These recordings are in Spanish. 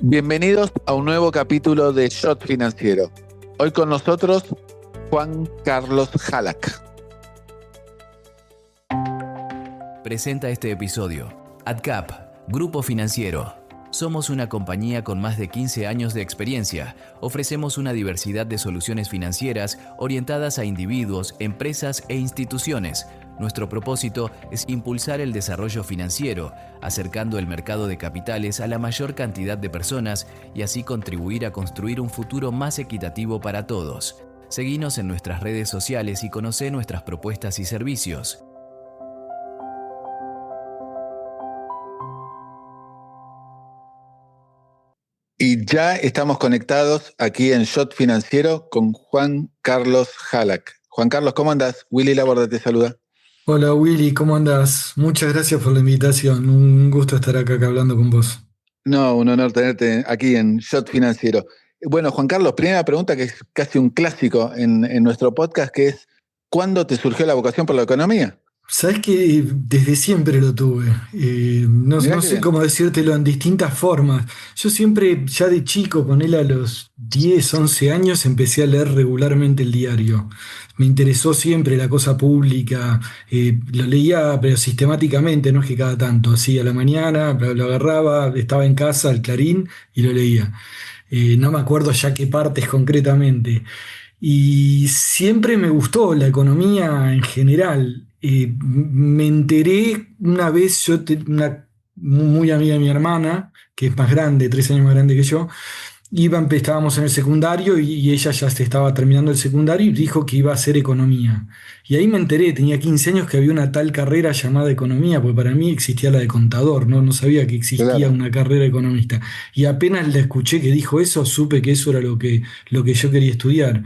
Bienvenidos a un nuevo capítulo de Shot Financiero. Hoy con nosotros Juan Carlos Halak. Presenta este episodio AdCap, Grupo Financiero. Somos una compañía con más de 15 años de experiencia. Ofrecemos una diversidad de soluciones financieras orientadas a individuos, empresas e instituciones. Nuestro propósito es impulsar el desarrollo financiero, acercando el mercado de capitales a la mayor cantidad de personas y así contribuir a construir un futuro más equitativo para todos. Seguinos en nuestras redes sociales y conocé nuestras propuestas y servicios. Y ya estamos conectados aquí en Shot Financiero con Juan Carlos Halak. Juan Carlos, ¿cómo andás? Willy Laborda te saluda. Hola Willy, ¿cómo andás? Muchas gracias por la invitación, un gusto estar acá hablando con vos. No, un honor tenerte aquí en Shot Financiero. Bueno, Juan Carlos, primera pregunta que es casi un clásico en nuestro podcast, que es ¿cuándo te surgió la vocación por la economía? Sabés que desde siempre lo tuve. No Mirá qué sé bien. cómo decírtelo en distintas formas. Yo siempre, ya de chico, ponele a los 10, 11 años, empecé a leer regularmente el diario. Me interesó siempre la cosa pública. Lo leía, pero sistemáticamente, no es que cada tanto. Así a la mañana, lo agarraba, estaba en casa, el Clarín, y lo leía. No me acuerdo ya qué partes concretamente. Y siempre me gustó la economía en general. Me enteré una vez, una muy amiga de mi hermana, que es más grande, 3 años más grande que yo, estábamos en el secundario y ella ya se estaba terminando el secundario y dijo que iba a hacer economía. Y ahí me enteré, tenía 15 años, que había una tal carrera llamada economía, porque para mí existía la de contador, no sabía que existía Claro. una carrera de economista. Y apenas la escuché que dijo eso, supe que eso era lo que yo quería estudiar.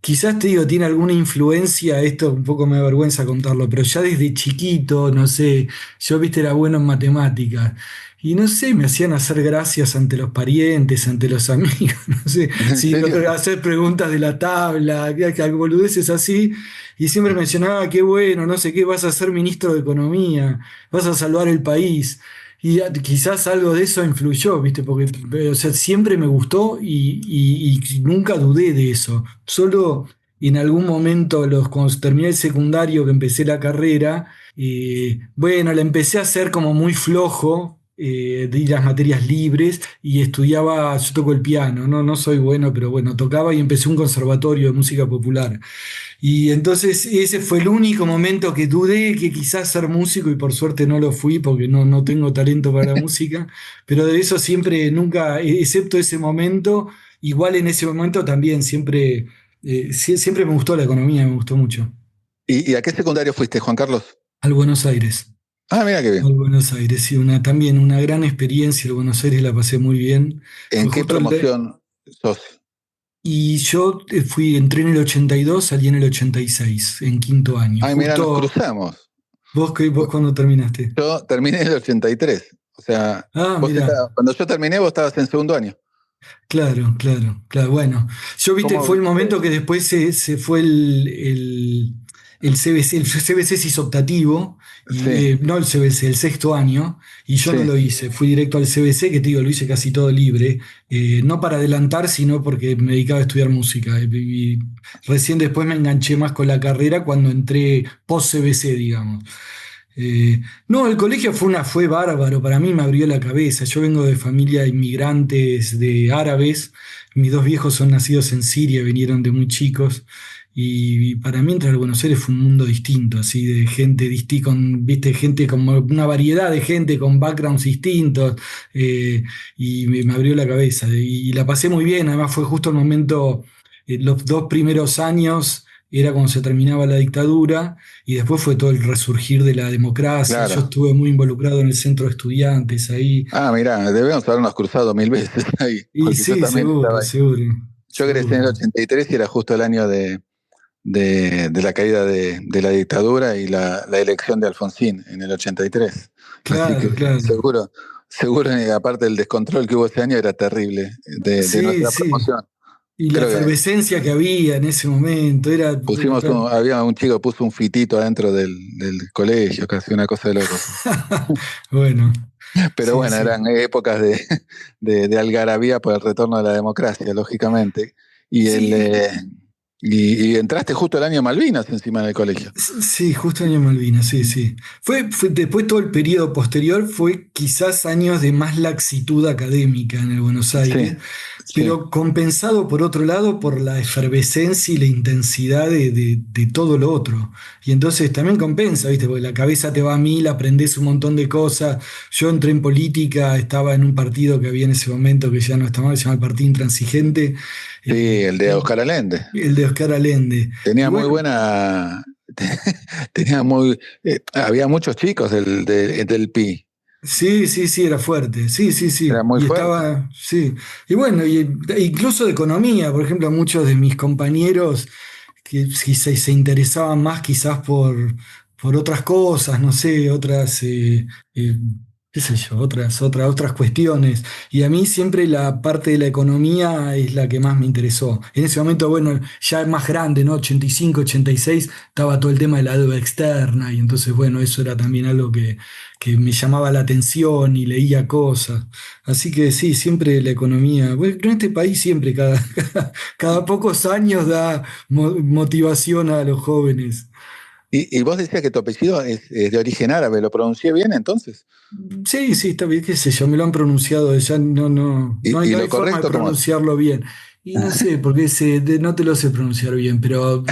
Quizás te digo, tiene alguna influencia, esto un poco me da vergüenza contarlo, pero ya desde chiquito, no sé, yo viste era bueno en matemáticas. Y no sé, me hacían hacer gracias ante los parientes, ante los amigos, no sé, ¿En si serio? hacer preguntas de la tabla, que boludeces así, y siempre mencionaba, qué bueno, no sé qué, vas a ser ministro de Economía, vas a salvar el país. Y quizás algo de eso influyó, ¿viste? Porque o sea, siempre me gustó y nunca dudé de eso. Solo en algún momento, cuando terminé el secundario, que empecé la carrera, bueno, la empecé a hacer como muy flojo. Di las materias libres y estudiaba, yo toco el piano, no soy bueno, pero bueno, tocaba y empecé un conservatorio de música popular. Y entonces ese fue el único momento que dudé que quizás ser músico, y por suerte no lo fui porque no tengo talento para la música, pero de eso siempre, nunca, excepto ese momento, igual en ese momento también siempre, siempre me gustó la economía, me gustó mucho. ¿Y a qué secundario fuiste, Juan Carlos? Al Buenos Aires. Ah, mira qué bien. Al Buenos Aires, sí, también una gran experiencia. El Buenos Aires la pasé muy bien. ¿En Fue qué justo promoción sos? y yo entré en el 82, salí en el 86, en quinto año. Ay, mira, nos Justo, cruzamos. ¿vos cuándo terminaste? Yo terminé en el 83. O sea, Ah, mira, cuando yo terminé, vos estabas en segundo año. claro, claro, claro. Bueno, yo viste, ¿Cómo fue el viste? momento que después se fue el CBC. El CBC se hizo optativo, y, Sí, no el CBC, el sexto año, y yo no sí. lo hice. Fui directo al CBC, que te digo, lo hice casi todo libre, no para adelantar, sino porque me dedicaba a estudiar música. Y recién después me enganché más con la carrera cuando entré post-CBC, digamos. No, el colegio fue bárbaro, para mí me abrió la cabeza. Yo vengo de familia de inmigrantes de árabes, mis dos viejos son nacidos en Siria, vinieron de muy chicos, y para mí entrar a Buenos Aires fue un mundo distinto, así de gente viste, gente como una variedad de gente con backgrounds distintos, y me abrió la cabeza, y la pasé muy bien. Además fue justo el momento, los 2 primeros años era cuando se terminaba la dictadura, y después fue todo el resurgir de la democracia. Yo Claro. estuve muy involucrado en el centro de estudiantes ahí. Ah, mira, debemos habernos cruzado mil veces ahí, Y porque yo sí, también estaba seguro, ahí. seguro, Yo egresé en el seguro. 83 y era justo el año de la caída de la dictadura y la elección de Alfonsín en el 83. Así que Claro, claro. seguro, aparte del descontrol que hubo ese año, era terrible de Sí, nuestra sí. promoción. Y la Creo que efervescencia que había en ese momento era. había un chico que puso un fitito adentro del colegio, casi una cosa de locos. Bueno. Pero Sí, bueno, sí. eran épocas de algarabía por el retorno de la democracia, lógicamente. Y, el, Sí, y entraste justo el año Malvinas encima del colegio. sí, justo año Malvinas, sí, sí. Después todo el periodo posterior fue quizás años de más laxitud académica en el Buenos Sí, Aires, sí, pero compensado por otro lado por la efervescencia y la intensidad de todo lo otro. Y entonces también compensa, ¿viste? Porque la cabeza te va a mil, aprendés un montón de cosas. Yo entré en política, estaba en un partido que había en ese momento que ya no está mal, se llama el Partido Intransigente, sí, el de y Oscar Allende. el de Oscar Allende. Y Tenía muy bueno. buena, tenía muy, había muchos chicos del PI, Sí, sí, sí, era fuerte, sí, sí, era sí, muy y fuerte. estaba, sí, y bueno, incluso de economía, por ejemplo, muchos de mis compañeros que si se interesaban más quizás por otras cosas, no sé, otras, eh, qué sé yo, otras cuestiones, y a mí siempre la parte de la economía es la que más me interesó. En ese momento, bueno, ya más grande, ¿no? 85, 86, estaba todo el tema de la deuda externa, y entonces, bueno, eso era también algo que me llamaba la atención y leía cosas. Así que sí, siempre la economía, bueno, en este país siempre, cada pocos años da motivación a los jóvenes. Y vos decías que tu apellido es de origen árabe, ¿lo pronuncié bien entonces? Sí, sí, está bien, qué sé yo, me lo han pronunciado, ya Y no hay lo forma de correcto cómo es? pronunciarlo bien. Y no sé, porque no te lo sé pronunciar bien, pero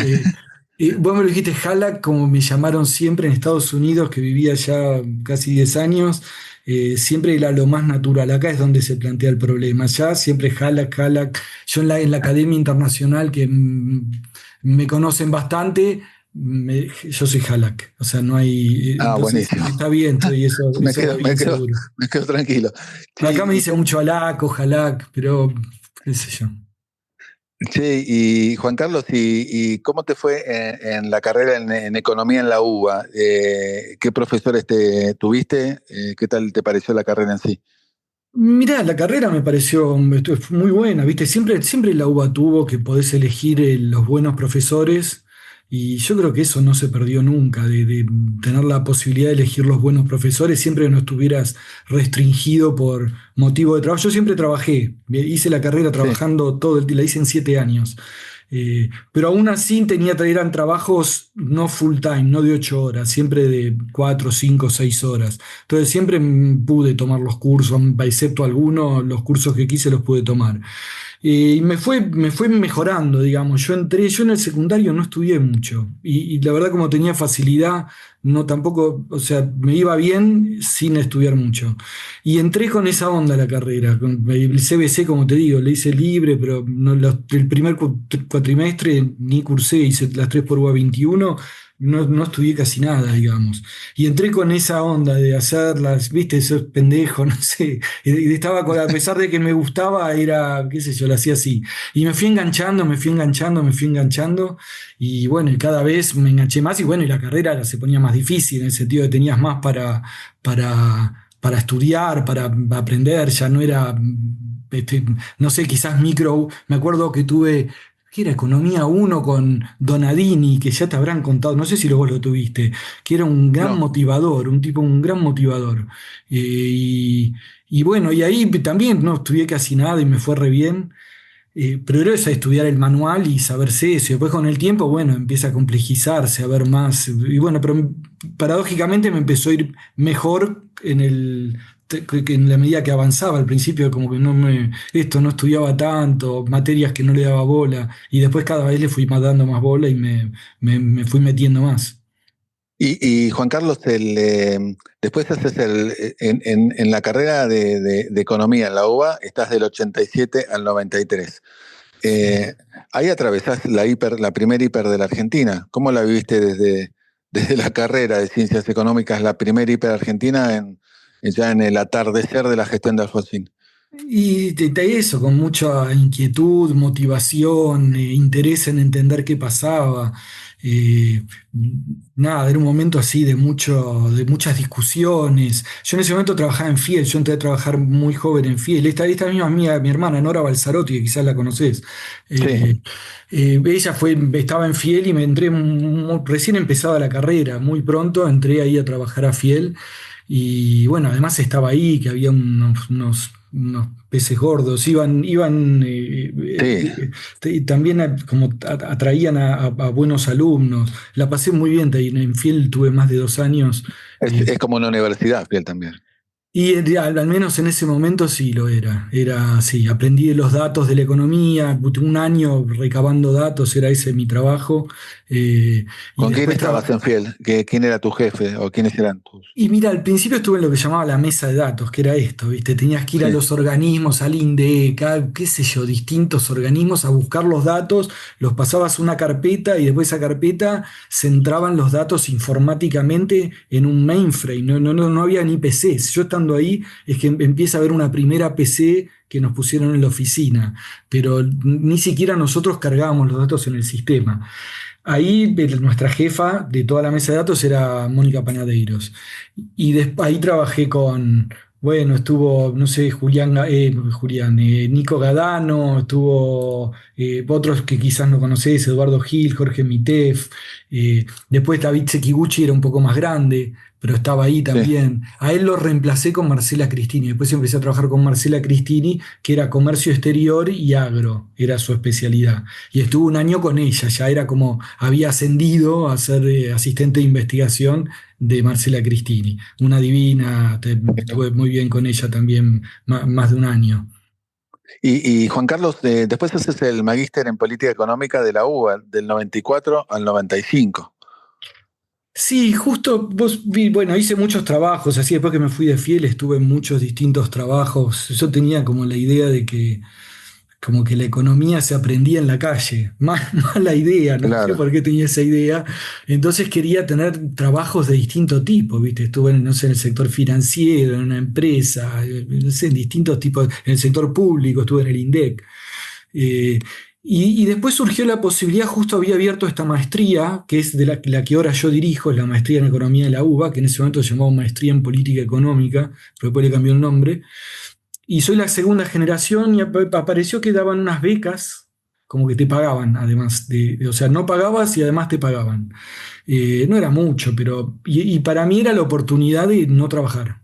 vos me lo dijiste Halak, como me llamaron siempre en Estados Unidos, que vivía ya casi 10 años, siempre era lo más natural. Acá es donde se plantea el problema. Allá siempre Halak, Halak. Yo en la Academia Internacional, que me conocen bastante, yo soy Halak, o sea, no hay, Ah, entonces buenísimo. está bien, estoy Me eso quedo, más me bien quedo, seguro. me quedo tranquilo. Acá me Che, dice mucho Halak o Halak, pero qué sé yo. Che, y Juan Carlos, ¿y cómo te fue en la carrera en economía en la UBA? ¿Qué profesores tuviste? ¿Qué tal te pareció la carrera en sí? Mirá, la carrera me pareció fue muy buena, ¿viste? Siempre la UBA tuvo que podés elegir los buenos profesores y yo creo que eso no se perdió nunca, de tener la posibilidad de elegir los buenos profesores, siempre que no estuvieras restringido por motivo de trabajo. Yo siempre trabajé, hice la carrera Sí, trabajando todo el día, la hice en 7 años. Pero aún así eran trabajos no full time, no de 8 horas, siempre de 4, 5, 6 horas. Entonces siempre pude tomar los cursos, excepto algunos, los cursos que quise los pude tomar. Y me fue mejorando, digamos. Yo en el secundario no estudié mucho. Y la verdad, como tenía facilidad, no tampoco, o sea, me iba bien sin estudiar mucho. Y entré con esa onda a la carrera. Con el CBC, como te digo, le hice libre, pero el primer cuatrimestre ni cursé, hice las 3 por UA 21. No estudié casi nada, digamos. Y entré con esa onda de hacerlas, viste, sos pendejo, no sé. Y estaba a pesar de que me gustaba, era, qué sé yo, lo hacía así. Y me fui enganchando, me fui enganchando, me fui enganchando. Y bueno, y cada vez me enganché más. Y bueno, y la carrera se ponía más difícil, en el sentido de que tenías más para estudiar, para aprender. Ya no era, no sé, quizás micro. Me acuerdo que tuve. Que era Economía uno con Donadini, que ya te habrán contado, no sé si vos lo tuviste, que era un gran no. motivador, un gran motivador. Y bueno, y ahí también no estudié casi nada y me fue re bien. Pero era eso, estudiar el manual y saberse eso. Y después con el tiempo, bueno, empieza a complejizarse, a ver más. Y bueno, pero paradójicamente me empezó a ir mejor que en la medida que avanzaba. Al principio como que esto no estudiaba tanto, materias que no le daba bola. Y después cada vez le fui dando más bola y me fui metiendo más. Y Juan Carlos, después haces en la carrera de economía en la UBA, estás del 87 al 93. Sí. Eh, Ahí atravesás la primera hiper de la Argentina. ¿Cómo la viviste desde la carrera de ciencias económicas, la primera hiper argentina, ya en el atardecer de la gestión de Alfonsín? Y eso, con mucha inquietud, motivación, interés en entender qué pasaba. Eh, Nada, era un momento así de muchas discusiones. Yo en ese momento trabajaba en Fiel, yo entré a trabajar muy joven en Fiel. Esta misma amiga, mi hermana Nora Balzarotti, que quizás la conocés. Sí. eh, Ella estaba en Fiel y me entré recién empezada la carrera, muy pronto entré ahí a trabajar a Fiel. Y bueno, además estaba ahí, que había unos peces gordos, iban Sí, también como atraían a buenos alumnos. La pasé muy bien, en Fiel tuve más de 2 años. eh, es como una universidad, Fiel también. y al menos en ese momento sí lo era. Era sí, aprendí de los datos de la economía, un año recabando datos, era ese mi trabajo. Y ¿Con quién después estabas en Fiel? ¿Quién era tu jefe o quiénes eran tus? Y mira, al principio estuve en lo que llamaba la mesa de datos, que era esto, ¿viste? Tenías que ir a Sí, los organismos, al INDEC, qué sé yo, distintos organismos a buscar los datos, los pasabas a una carpeta y después esa carpeta se entraban los datos informáticamente en un mainframe, no había ni PCs. Yo estando ahí es que empieza a haber una primera PC que nos pusieron en la oficina, pero ni siquiera nosotros cargábamos los datos en el sistema. Ahí nuestra jefa de toda la mesa de datos era Mónica Panadeiros. Y después ahí trabajé bueno, estuvo, no sé, Nico Gadano, estuvo otros que quizás no conocés, Eduardo Gil, Jorge Mitef. Después David Sekiguchi era un poco más grande, pero estaba ahí sí. también. A él lo reemplacé con Marcela Cristini. Después empecé a trabajar con Marcela Cristini, que era comercio exterior y agro, era su especialidad. Y estuve un año con ella, ya era como había ascendido a ser asistente de investigación de Marcela Cristini. Una divina, estuve muy bien con ella también más de un año. Y Juan Carlos, después haces el magíster en política económica de la UBA, del 94 al 95. Sí, justo bueno, hice muchos trabajos, así después que me fui de Fiel estuve en muchos distintos trabajos. Yo tenía como la idea de que como que la economía se aprendía en la calle, más la idea, no sé Claro. por qué tenía esa idea. Entonces quería tener trabajos de distinto tipo, ¿viste? Estuve no sé, en el sector financiero, en una empresa, no sé, en distintos tipos, en el sector público, estuve en el INDEC. Eh, y después surgió la posibilidad, justo había abierto esta maestría, que es de la que ahora yo dirijo, es la maestría en economía de la UBA, que en ese momento se llamaba maestría en política económica, pero después le cambió el nombre. Y soy la segunda generación y apareció que daban unas becas, como que te pagaban, además o sea, no pagabas y además te pagaban. No era mucho, pero, y para mí era la oportunidad de no trabajar.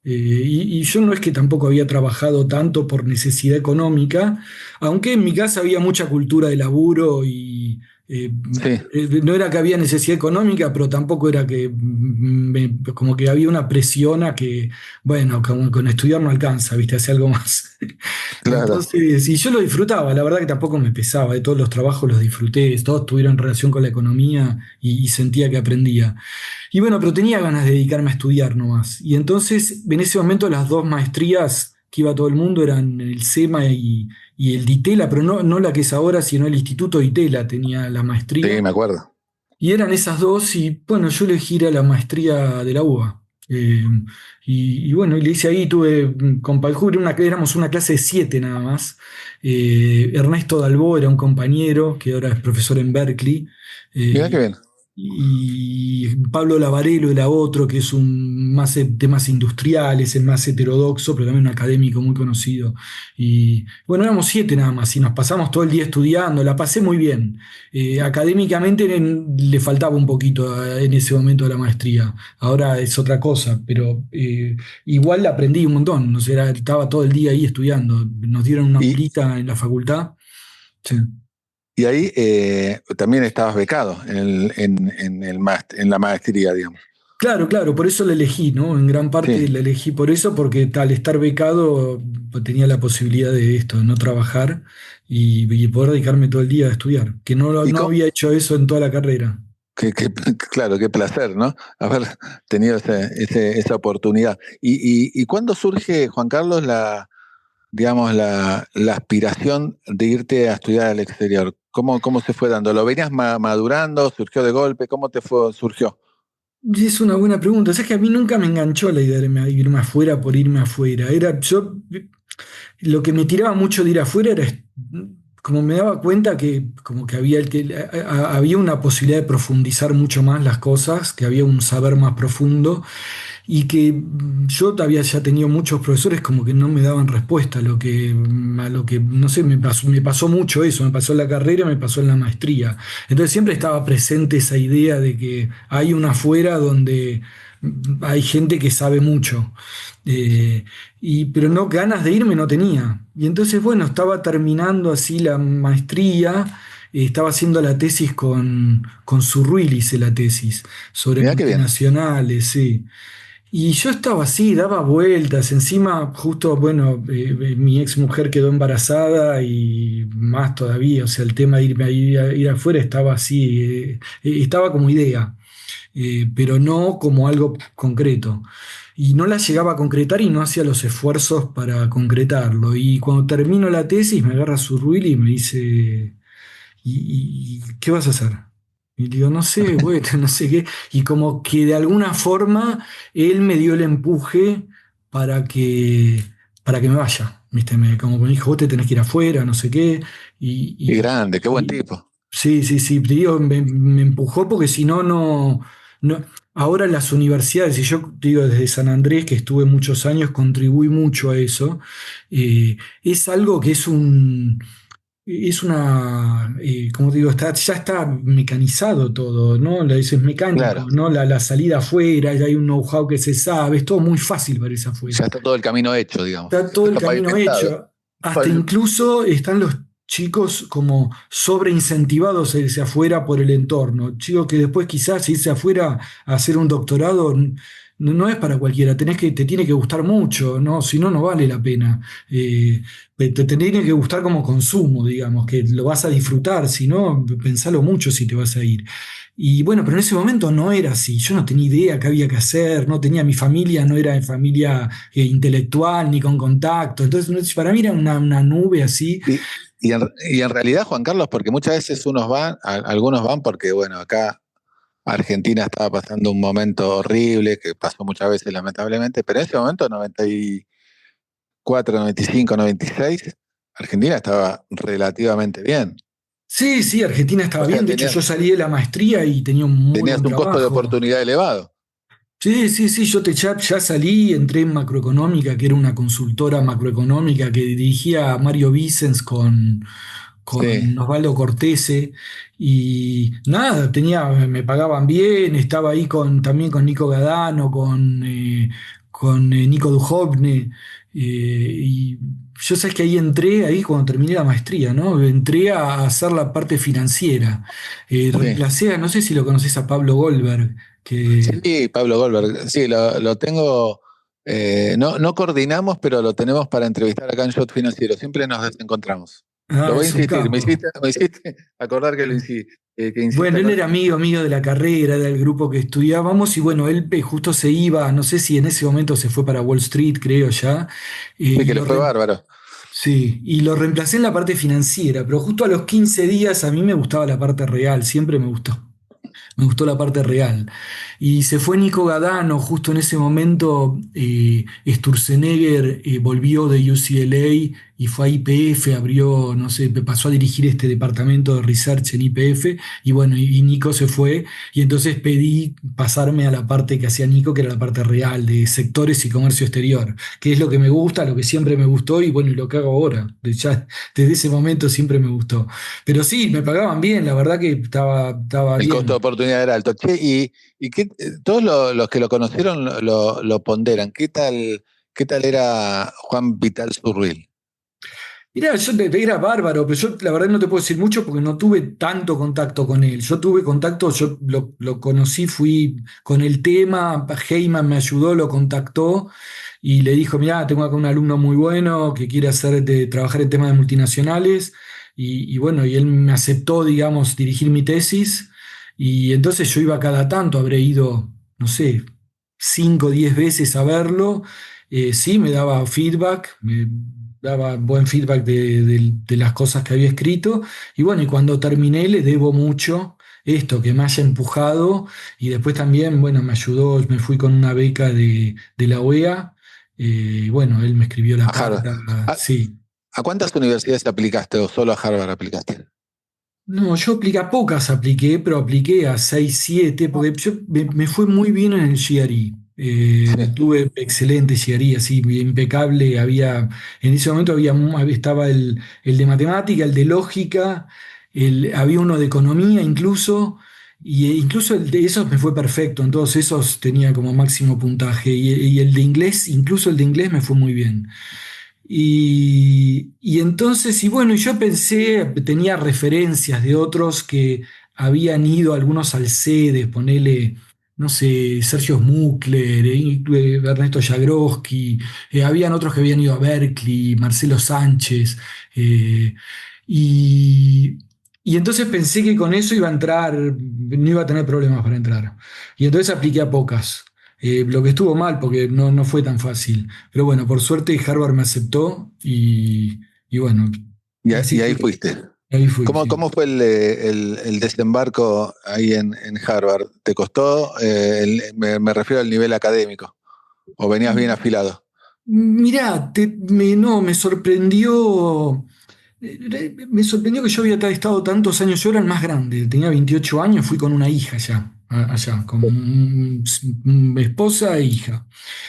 Y yo no es que tampoco había trabajado tanto por necesidad económica, aunque en mi casa había mucha cultura de laburo y eh, Sí, no era que había necesidad económica, pero tampoco era que como que había una presión a que, bueno, como con estudiar no alcanza, ¿viste? Hace algo más. claro. Entonces, y yo lo disfrutaba, la verdad que tampoco me pesaba, de todos los trabajos los disfruté, todos tuvieron relación con la economía y sentía que aprendía. Y bueno, pero tenía ganas de dedicarme a estudiar nomás. Y entonces, en ese momento, las dos maestrías que iba todo el mundo eran el SEMA y el DITELA, pero no la que es ahora, sino el Instituto DITELA tenía la maestría. Sí, me acuerdo. Y eran esas dos, y bueno, yo elegí ir a la maestría de la UBA. Y bueno, y le hice ahí, tuve con Paljuri, éramos una clase de 7 nada más. Ernesto Dalbó era un compañero que ahora es profesor en Berkeley. Mirá qué Eh, bien. y Pablo Lavarello era otro, que es un más de temas industriales, es más heterodoxo, pero también un académico muy conocido. Y bueno, éramos 7 nada más, y nos pasamos todo el día estudiando, la pasé muy bien. Académicamente le faltaba un poquito en ese momento de la maestría, ahora es otra cosa, pero igual aprendí un montón, no sé, estaba todo el día ahí estudiando, nos dieron una Y, aulita en la facultad. Sí. y ahí también estabas becado en la maestría, digamos. Claro, claro, por eso la elegí, ¿no? En gran parte Sí. la elegí por eso, porque al estar becado pues, tenía la posibilidad de esto, de no trabajar y poder dedicarme todo el día a estudiar, que ¿Y no había hecho eso en toda la carrera. claro, qué placer, ¿no? Haber tenido esa oportunidad. ¿Y cuándo surge, Juan Carlos, digamos, la aspiración de irte a estudiar al exterior? ¿Cómo se fue dando? ¿Lo venías madurando? ¿Surgió de golpe? ¿Cómo surgió? Y es una buena pregunta. O sea, es que a mí nunca me enganchó la idea de irme afuera por irme afuera. Lo que me tiraba mucho de ir afuera era como me daba cuenta que como que había una posibilidad de profundizar mucho más las cosas, que había un saber más profundo y que yo había ya tenido muchos profesores como que no me daban respuesta a lo que no sé, me pasó mucho eso, me pasó en la carrera, me pasó en la maestría. Entonces siempre estaba presente esa idea de que hay una afuera donde hay gente que sabe mucho. Eh, pero no, ganas de irme no tenía. Y entonces, bueno, estaba terminando así la maestría, estaba haciendo la tesis con Zurruil, hice la tesis sobre Mirá qué bien. multinacionales, sí. Y yo estaba así, daba vueltas, encima justo, bueno, mi ex mujer quedó embarazada y más todavía, o sea, el tema de irme a ir afuera estaba así, estaba como idea, pero no como algo concreto. Y no la llegaba a concretar y no hacía los esfuerzos para concretarlo. Y cuando termino la tesis me agarra su ruil y me dice, ¿y qué vas a hacer? Y le digo, no sé, bueno, no sé qué. Y como que de alguna forma él me dio el empuje para que, para que me vaya. ¿Viste? Como me dijo, vos te tenés que ir afuera, no sé qué. Qué Y, grande, qué buen y- tipo. sí, sí, sí. Te digo, me empujó porque si no, no. Ahora las universidades, y yo te digo desde San Andrés, que estuve muchos años, contribuí mucho a eso. Es algo que es una, como te digo, ya está mecanizado todo, ¿no? Es Claro, mecánico, ¿no? La salida afuera, ya hay un know-how que se sabe, es todo muy fácil para irse ya afuera. está todo el camino hecho, digamos. Está Ya todo el está camino pavimentado. hecho. Hasta incluso están los chicos como sobreincentivados a irse afuera por el entorno. Chicos que después quizás irse afuera a hacer un doctorado no es para cualquiera. Te tiene que gustar mucho, ¿no? Si no, no vale la pena. Te tiene que gustar como consumo, digamos, que lo vas a disfrutar. Si no, pensalo mucho si te vas a ir. Y bueno, pero en ese momento no era así. Yo no tenía idea qué había que hacer, no tenía mi familia, no era familia intelectual ni con contacto. Entonces, para mí era una nube así. Y en realidad, Juan Carlos, porque muchas veces unos van, algunos van porque, bueno, acá Argentina estaba pasando un momento horrible, que pasó muchas veces lamentablemente, pero en ese momento, 94, 95, 96, Argentina estaba relativamente bien. Sí, sí, Argentina estaba O sea, bien. De hecho, yo salí de la maestría y tenía un muy tenías buen un costo de trabajo. oportunidad elevado. Sí, sí, sí, yo ya salí, entré en macroeconómica, que era una consultora macroeconómica que dirigía a Mario Vicens Sí, con Osvaldo Cortese, y nada, me pagaban bien, estaba ahí también con Nico Gadano, con Nico Duhovne, y yo sabes que ahí entré, ahí cuando terminé la maestría, ¿no? Entré a hacer la parte financiera. sí. Reemplacé no sé si lo conoces a Pablo Goldberg, que Sí, Pablo Goldberg, sí, lo tengo, no coordinamos, pero lo tenemos para entrevistar acá en Shot Financiero. Siempre nos desencontramos. Lo voy a es un insistir, me capo. hiciste, me hiciste acordar que Bueno, insista él con era él. amigo mío de la carrera, del grupo que estudiábamos, y bueno, él justo se iba, no sé si en ese momento se fue para Wall Street, creo ya, Sí, y que le fue bárbaro. sí, y lo reemplacé en la parte financiera, pero justo a los 15 días a mí me gustaba la parte real, siempre me gustó. Me gustó la parte real. Y se fue Nico Gadano, justo en ese momento Sturzenegger volvió de UCLA y fue a YPF, abrió, no sé, pasó a dirigir este departamento de research en YPF, y bueno, y Nico se fue, y entonces pedí pasarme a la parte que hacía Nico, que era la parte real, de sectores y comercio exterior, que es lo que me gusta, lo que siempre me gustó, y bueno, y lo que hago ahora. Desde ese momento siempre me gustó. Pero sí, me pagaban bien, la verdad que estaba El costo de bien. oportunidad era alto. Che, y todos los que lo conocieron lo ponderan. ¿Qué tal era Juan Vital Zurruil? Mirá, era bárbaro, pero yo la verdad no te puedo decir mucho porque no tuve tanto contacto con él. Yo tuve contacto, yo lo conocí, fui con el tema, Heyman me ayudó, lo contactó y le dijo, mirá, tengo acá un alumno muy bueno que quiere trabajar en temas de multinacionales y bueno, y él me aceptó, digamos, dirigir mi tesis y entonces yo iba cada tanto, habré ido, no sé, 5 o 10 veces a verlo. Sí, me daba feedback, me daba buen feedback de las cosas que había escrito. Y bueno, y cuando terminé le debo mucho esto, que me haya empujado. Y después también, bueno, me ayudó, me fui con una beca de la OEA. Y bueno, él me escribió A la Harvard. carta, ¿A, sí. a cuántas universidades aplicaste o solo a Harvard aplicaste? No, yo a pocas apliqué, pero apliqué a 6 7 porque me fue muy bien en el GRE. Sí. Tuve excelente GRE, así, impecable. En ese momento estaba el de matemática, el de lógica, había uno de economía incluso, incluso el de esos me fue perfecto, en todos esos tenía como máximo puntaje. Y el de inglés, incluso el de inglés me fue muy bien. Y entonces, y bueno, yo pensé, tenía referencias de otros que habían ido, algunos al CEDES, ponele, no sé, Sergio Smukler, Ernesto Jagroski, habían otros que habían ido a Berkeley, Marcelo Sánchez, eh, y, y entonces pensé que con eso iba a entrar, no iba a tener problemas para entrar. Y entonces apliqué a pocas. Lo que estuvo mal porque no fue tan fácil. Pero bueno, por suerte Harvard me aceptó y bueno, Y así ahí que fuiste. ahí fui, ¿Cómo, sí. cómo fue el desembarco ahí en Harvard? ¿Te costó? Me refiero al nivel académico. ¿O venías bien afilado? Mirá, no, me sorprendió que yo había estado tantos años, yo era el más grande, tenía 28 años, fui con una hija ya, allá, con mi esposa e hija.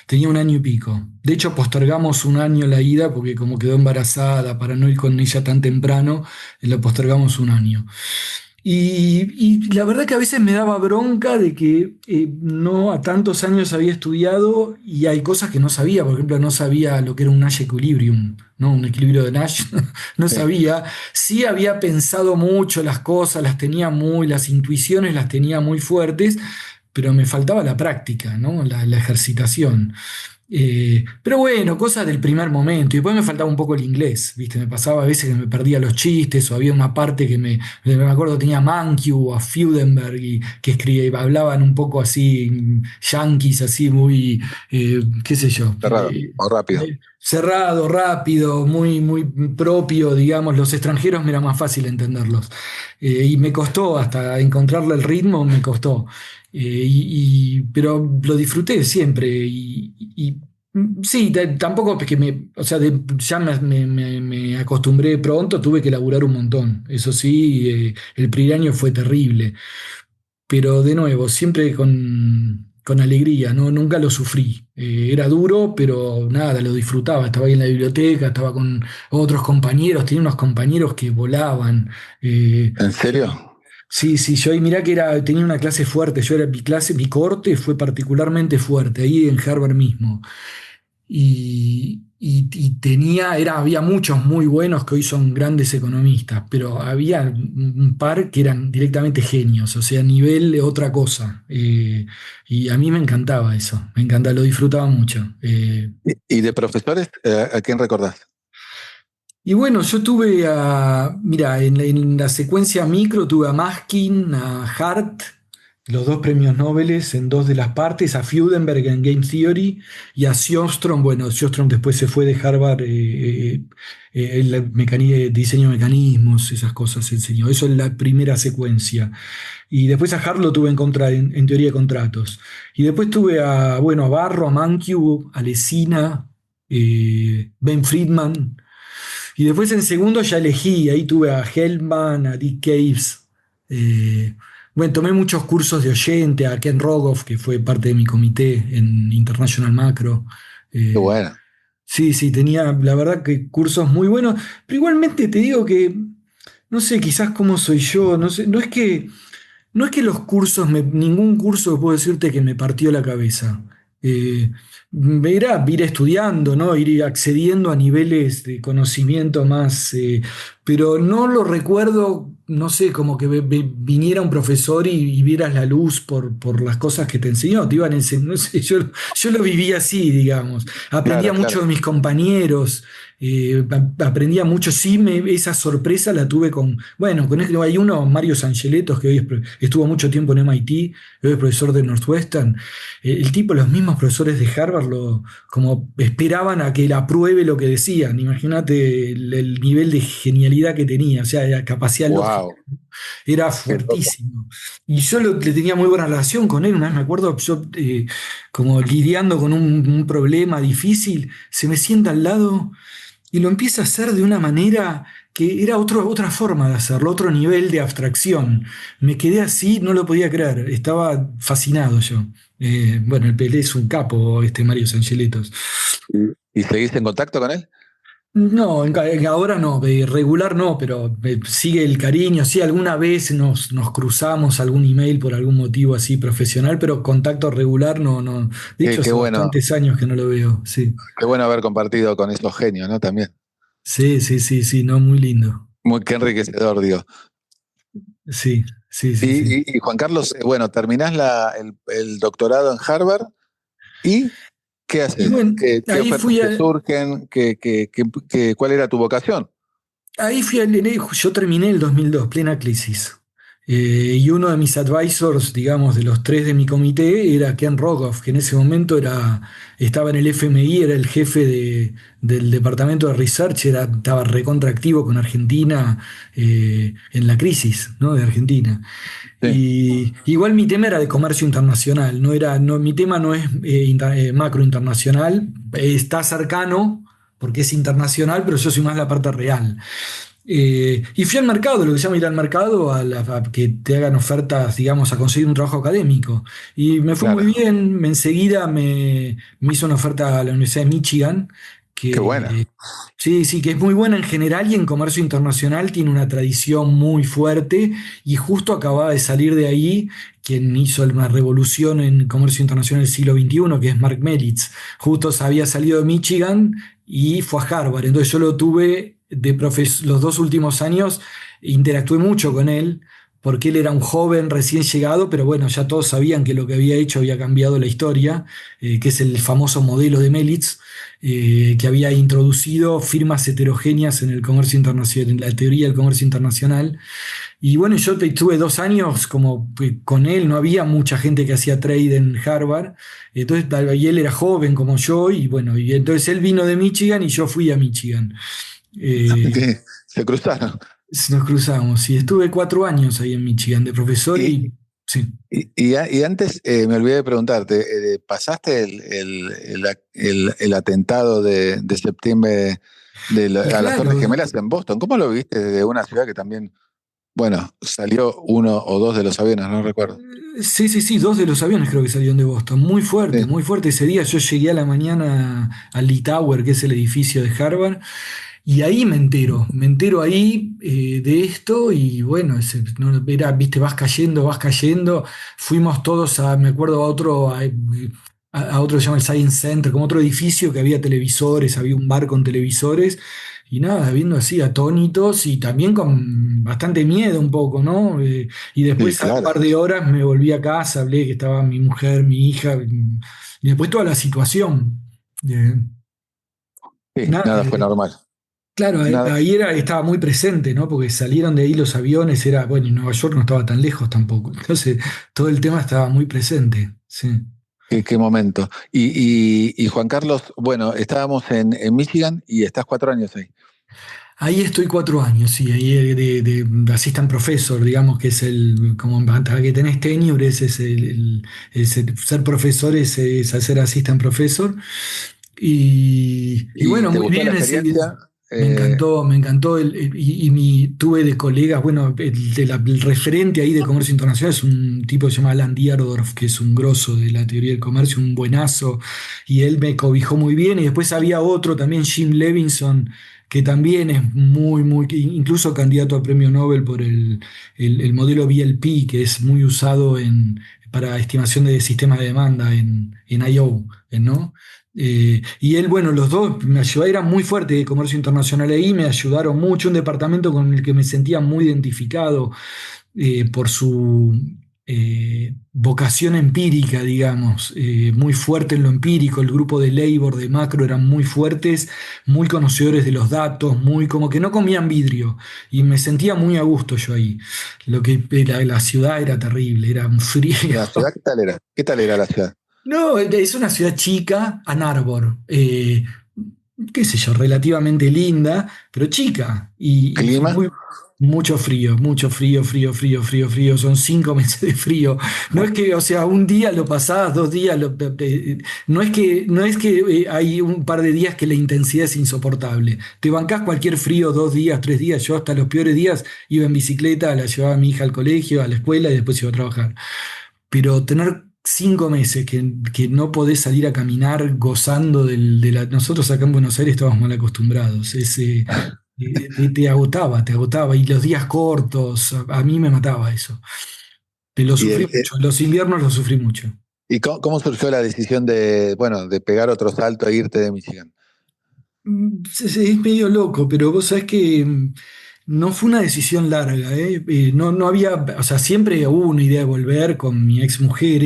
Tenía un año y pico. De hecho, postergamos un año la ida porque como quedó embarazada, para no ir con ella tan temprano, la postergamos un año. Y la verdad que a veces me daba bronca de que no a tantos años había estudiado y hay cosas que no sabía. Por ejemplo, no sabía lo que era un Nash equilibrium, ¿no? Un equilibrio de Nash. No Sí. sabía. Sí había pensado mucho las cosas, las intuiciones las tenía muy fuertes, pero me faltaba la práctica, ¿no? La ejercitación. Pero bueno, cosas del primer momento. Y después me faltaba un poco el inglés, ¿viste? Me pasaba a veces que me perdía los chistes o había una parte que me acuerdo tenía a Mankiw o a Freudenberg y que hablaban un poco así, yanquis, así muy, qué sé yo, Cerrado o rápido. cerrado, rápido, muy propio, digamos. Los extranjeros me era más fácil entenderlos. Y me costó hasta encontrarle el ritmo, me costó. Pero lo disfruté siempre sí, tampoco es que o sea, ya me acostumbré pronto, tuve que laburar un montón. Eso sí, el primer año fue terrible, pero de nuevo, siempre con alegría, ¿no? Nunca lo sufrí. Era duro, pero nada, lo disfrutaba. Estaba ahí en la biblioteca, estaba con otros compañeros, tenía unos compañeros que volaban. ¿En Yo serio? Sí, sí, yo ahí mirá que tenía una clase fuerte, mi corte fue particularmente fuerte, ahí en Harvard mismo. Había muchos muy buenos que hoy son grandes economistas, pero había un par que eran directamente genios, o sea, nivel de otra cosa. Y a mí me encantaba eso, me encantaba, lo disfrutaba mucho. ¿Y de profesores, a quién recordás? Y bueno, mira, en la secuencia micro tuve a Maskin, a Hart, los dos premios Nobel en dos de las partes, a Freudenberg en Game Theory y a Sjostrom. Bueno, Sjostrom después se fue de Harvard, diseño de mecanismos, esas cosas enseñó. Eso es la primera secuencia. Y después a Hart lo tuve en contra, en teoría de contratos. Y después tuve bueno, a Barro, a Mankiw, a Lesina, Ben Friedman. Y después en segundo ya elegí, ahí tuve a Hellman, a Dick Caves. Bueno, tomé muchos cursos de oyente, a Ken Rogoff, que fue parte de mi comité en International Macro. Qué Eh, bueno. sí, sí, tenía la verdad que cursos muy buenos, pero igualmente te digo que, no sé, quizás cómo soy yo, no sé, no es que los cursos, ningún curso puedo decirte que me partió la cabeza. Eh, Era ir estudiando, ¿no? Ir accediendo a niveles de conocimiento más, pero no lo recuerdo, no sé, como que viniera un profesor y vieras la luz por las cosas que te enseñó. Te iban enseñando, no sé, yo lo vivía así, digamos. Aprendía Claro, mucho claro. de mis compañeros. Aprendía mucho, sí, esa sorpresa la tuve bueno, hay uno, Mario Sangelettos, que hoy estuvo mucho tiempo en MIT, hoy es profesor de Northwestern. El tipo, los mismos profesores de Harvard, como esperaban a que él apruebe lo que decían. Imagínate el nivel de genialidad que tenía, o sea, la capacidad lógica. Wow. Era Qué loco. fuertísimo. Y yo le tenía muy buena relación con él. Una vez me acuerdo, yo como lidiando con un problema difícil, se me sienta al lado y lo empieza a hacer de una manera que era otra forma de hacerlo, otro nivel de abstracción. Me quedé así, no lo podía creer, estaba fascinado yo. Bueno, el Pelé es un capo, este Mario Sancheletos. ¿Y seguís en contacto con él? No, ahora no, regular no, pero sigue el cariño. Sí, alguna vez nos cruzamos algún email por algún motivo así profesional, pero contacto regular no, no. De hecho, Qué hace bueno, bastantes años que no lo veo. Sí, qué bueno haber compartido con esos genios, ¿no? También. sí, sí, sí, sí, no, muy lindo. Muy qué enriquecedor, digo. Sí, sí, sí, sí. Y Juan Carlos, bueno, terminás el doctorado en Harvard y ¿qué Y haces? bueno, ¿Qué ofertas te surgen? ¿Cuál era tu vocación? ahí fui yo terminé el 2002, plena crisis. Y uno de mis advisors, digamos, de los tres de mi comité, era Ken Rogoff, que en ese momento estaba en el FMI, era el jefe del departamento de research, estaba recontractivo con Argentina en la crisis, ¿no? De Argentina. Sí, Y igual mi tema era de comercio internacional, mi tema no es macro internacional, está cercano porque es internacional, pero yo soy más la parte real. Y fui al mercado, lo que se llama ir al mercado, a que te hagan ofertas, digamos, a conseguir un trabajo académico. Y me fue muy claro. bien, enseguida me hizo una oferta a la Universidad de Michigan, Qué buena. que sí, sí, que es muy buena en general y en comercio internacional tiene una tradición muy fuerte y justo acababa de salir de ahí quien hizo una revolución en comercio internacional del siglo XXI, que es Mark Melitz. Justo había salido de Michigan y fue a Harvard. Entonces yo lo tuve los 2 últimos años, interactué mucho con él, porque él era un joven recién llegado, pero bueno, ya todos sabían que lo que había hecho había cambiado la historia, que es el famoso modelo de Melitz, que había introducido firmas heterogéneas en el comercio internacional, en la teoría del comercio internacional. Y bueno, yo tuve 2 años como con él, no había mucha gente que hacía trade en Harvard, entonces y él era joven como yo, y bueno, y entonces él vino de Michigan y yo fui a Michigan. Eh, Sí, se cruzaron. nos cruzamos y estuve 4 años ahí en Michigan de profesor Y, y sí. y antes me olvidé de preguntarte, ¿pasaste el atentado de septiembre Y a las Torres claro, Gemelas en Boston? ¿Cómo lo viste desde una ciudad que también, bueno, salió uno o dos de los aviones, no recuerdo? sí, sí, sí, 2 de los aviones creo que salieron de Boston, Sí. muy fuerte ese día. Yo llegué a la mañana al Lee Tower, que es el edificio de Harvard. Y ahí me entero ahí de esto y bueno, no, viste, vas cayendo, fuimos todos me acuerdo a otro que se llama el Science Center, como otro edificio que había televisores, había un bar con televisores y nada, viendo así atónitos y también con bastante miedo un poco, ¿no? Y Sí, después a un claro. par de horas me volví a casa, hablé que estaba mi mujer, mi hija y después toda la situación. Eh, Sí, nada, nada fue normal. Claro, Nada. ahí estaba muy presente, ¿no? Porque salieron de ahí los aviones, bueno, y Nueva York no estaba tan lejos tampoco. Entonces, todo el tema estaba muy presente, sí. Qué momento. Y Juan Carlos, bueno, estábamos en Michigan y estás 4 años ahí. Ahí estoy 4 años, sí, ahí de assistant professor, digamos que es como para que tenés tenure, ese es ser profesor es hacer assistant professor. Y ¿Y bueno, te muy gustó la bien, experiencia? me encantó tuve de colegas, bueno, el referente ahí de comercio internacional es un tipo que se llama Alan Dierdorf, que es un grosso de la teoría del comercio, un buenazo, y él me cobijó muy bien, y después había otro también, Jim Levinson, que también es incluso candidato a premio Nobel por el modelo VLP, que es muy usado para estimación de sistemas de demanda en I/O, ¿no? Y él, bueno, los dos me ayudaron, era muy fuerte de comercio internacional ahí, me ayudaron mucho, un departamento con el que me sentía muy identificado por su vocación empírica, digamos, muy fuerte en lo empírico, el grupo de Labor, de Macro eran muy fuertes, muy conocedores de los datos, muy como que no comían vidrio, y me sentía muy a gusto yo ahí. Lo que la ciudad era terrible, era un frío. ¿La ciudad qué tal era? ¿Qué tal era la ciudad? No, es una ciudad chica, Ann Arbor, qué sé yo, relativamente linda, pero chica y ¿Clima? mucho frío, mucho frío, frío, frío, frío, frío. Son 5 meses de frío. No es que, o sea, un día lo pasás, 2 días, no es que hay un par de días que la intensidad es insoportable. Te bancás cualquier frío, 2 días, 3 días. Yo hasta los peores días iba en bicicleta, la llevaba a mi hija al colegio, a la escuela y después iba a trabajar. Pero tener 5 meses que no podés salir a caminar gozando Nosotros acá en Buenos Aires estábamos mal acostumbrados. Te agotaba. Y los días cortos, a mí me mataba eso. Te lo Y, sufrí mucho. Los inviernos los sufrí mucho. ¿cómo surgió la decisión de pegar otro salto e irte de Michigan? Es medio loco, pero vos sabés que no fue una decisión larga, ¿eh? No había, o sea, siempre hubo una idea de volver con mi ex mujer,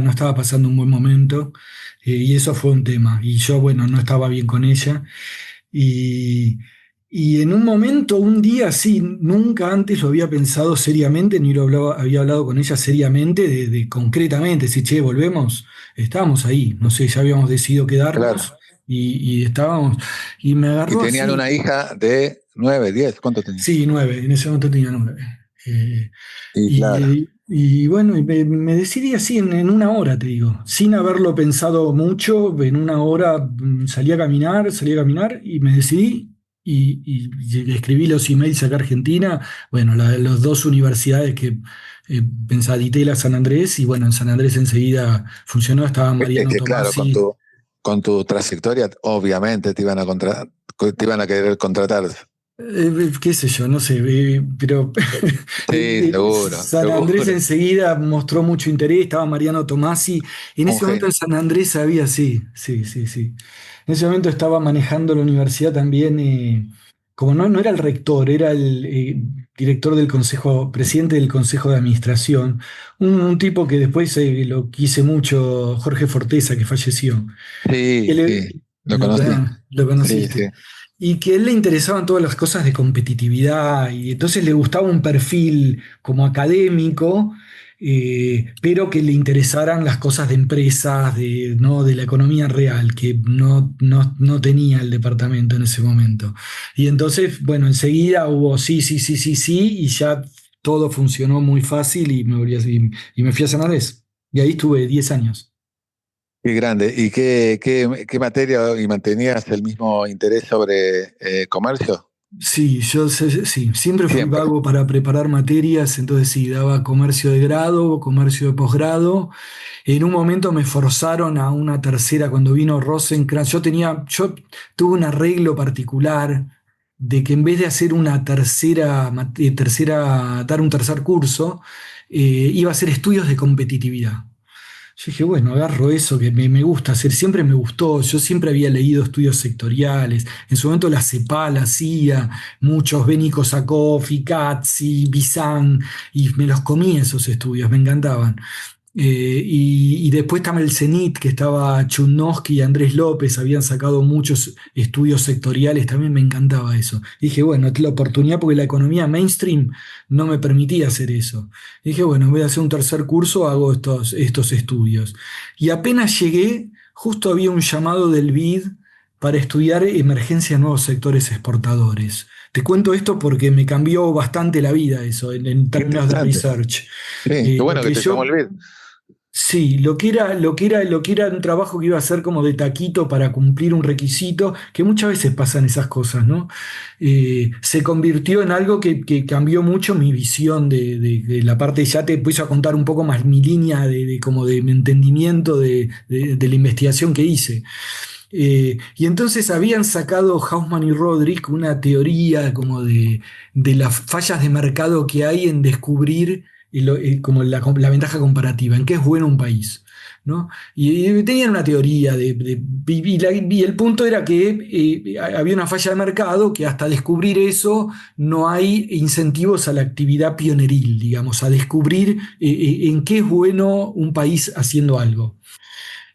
no estaba pasando un buen momento, y eso fue un tema. Y yo, bueno, no estaba bien con ella. Y, y en un momento, un día, sí, nunca antes lo había pensado seriamente, ni había hablado con ella seriamente, concretamente, si che, volvemos, estábamos ahí, no sé, ya habíamos decidido Claro. quedarnos y estábamos, y me Y agarró tenían así, una hija de 9, 10, ¿cuánto tenían? sí, 9, en ese momento tenía 9. Eh, Y claro. y bueno, me decidí así en una hora, te digo, sin haberlo pensado mucho, en una hora salí a caminar y me decidí y escribí los emails acá a Argentina, bueno, las dos universidades que pensaba, Ditela, San Andrés, y bueno, en San Andrés enseguida funcionó, estaba Es Mariano que claro, con Tomasi. tu trayectoria, obviamente te iban a querer contratar. Qué sé yo, no sé, pero Sí, seguro, San Andrés seguro. enseguida mostró mucho interés, estaba Mariano Tomasi. En Un ese momento en genio. San Andrés había, sí, sí, sí, sí. En ese momento estaba manejando la universidad también, como no era el rector, era el director del consejo, presidente del consejo de administración, un tipo que después lo quise mucho, Jorge Forteza, que falleció. Sí, Él, sí, lo conocí. lo Sí, sí. conociste. Y que a él le interesaban todas las cosas de competitividad y entonces le gustaba un perfil como académico, pero que le interesaran las cosas de empresas, ¿no? De la economía real, que no tenía el departamento en ese momento. Y entonces, bueno, enseguida hubo sí, sí, sí, sí, sí, y ya todo funcionó muy fácil y me fui a San Andrés. Y ahí estuve 10 años. Qué grande. ¿Y qué materia y mantenías el mismo interés sobre comercio? Sí, sí, siempre fui Siempre. vago para preparar materias, entonces sí, daba comercio de grado, comercio de posgrado. En un momento me forzaron a una tercera cuando vino Rosenkrantz. Yo tuve un arreglo particular de que en vez de hacer una dar un tercer curso, iba a hacer estudios de competitividad. Yo dije, bueno, agarro eso que me gusta hacer, siempre me gustó, yo siempre había leído estudios sectoriales, en su momento la CEPAL hacía, muchos, Beni Kosakov, Ikatsi, Bizan, y me los comí esos estudios, me encantaban. Y después también el CENIT, que estaba Chudnovsky y Andrés López, habían sacado muchos estudios sectoriales, también me encantaba eso. Dije, bueno, es la oportunidad porque la economía mainstream no me permitía hacer eso. Dije, bueno, voy a hacer un tercer curso, hago estos estudios. Y apenas llegué, justo había un llamado del BID para estudiar emergencia de nuevos sectores exportadores. Te cuento esto porque me cambió bastante la vida eso en Qué términos de interesante. research. Sí, qué Lo bueno que que te llamó el yo BID. Sí, lo que era un trabajo que iba a ser como de taquito para cumplir un requisito, que muchas veces pasan esas cosas, ¿no? Se convirtió en algo que cambió mucho mi visión de la parte, ya te empiezo a contar un poco más mi línea como de mi entendimiento de la investigación que hice. Y entonces habían sacado Hausmann y Rodrik una teoría como de las fallas de mercado que hay en descubrir como la ventaja comparativa, en qué es bueno un país. ¿No? Y tenían una teoría y el punto era que había una falla de mercado que hasta descubrir eso no hay incentivos a la actividad pioneril, digamos, a descubrir en qué es bueno un país haciendo algo.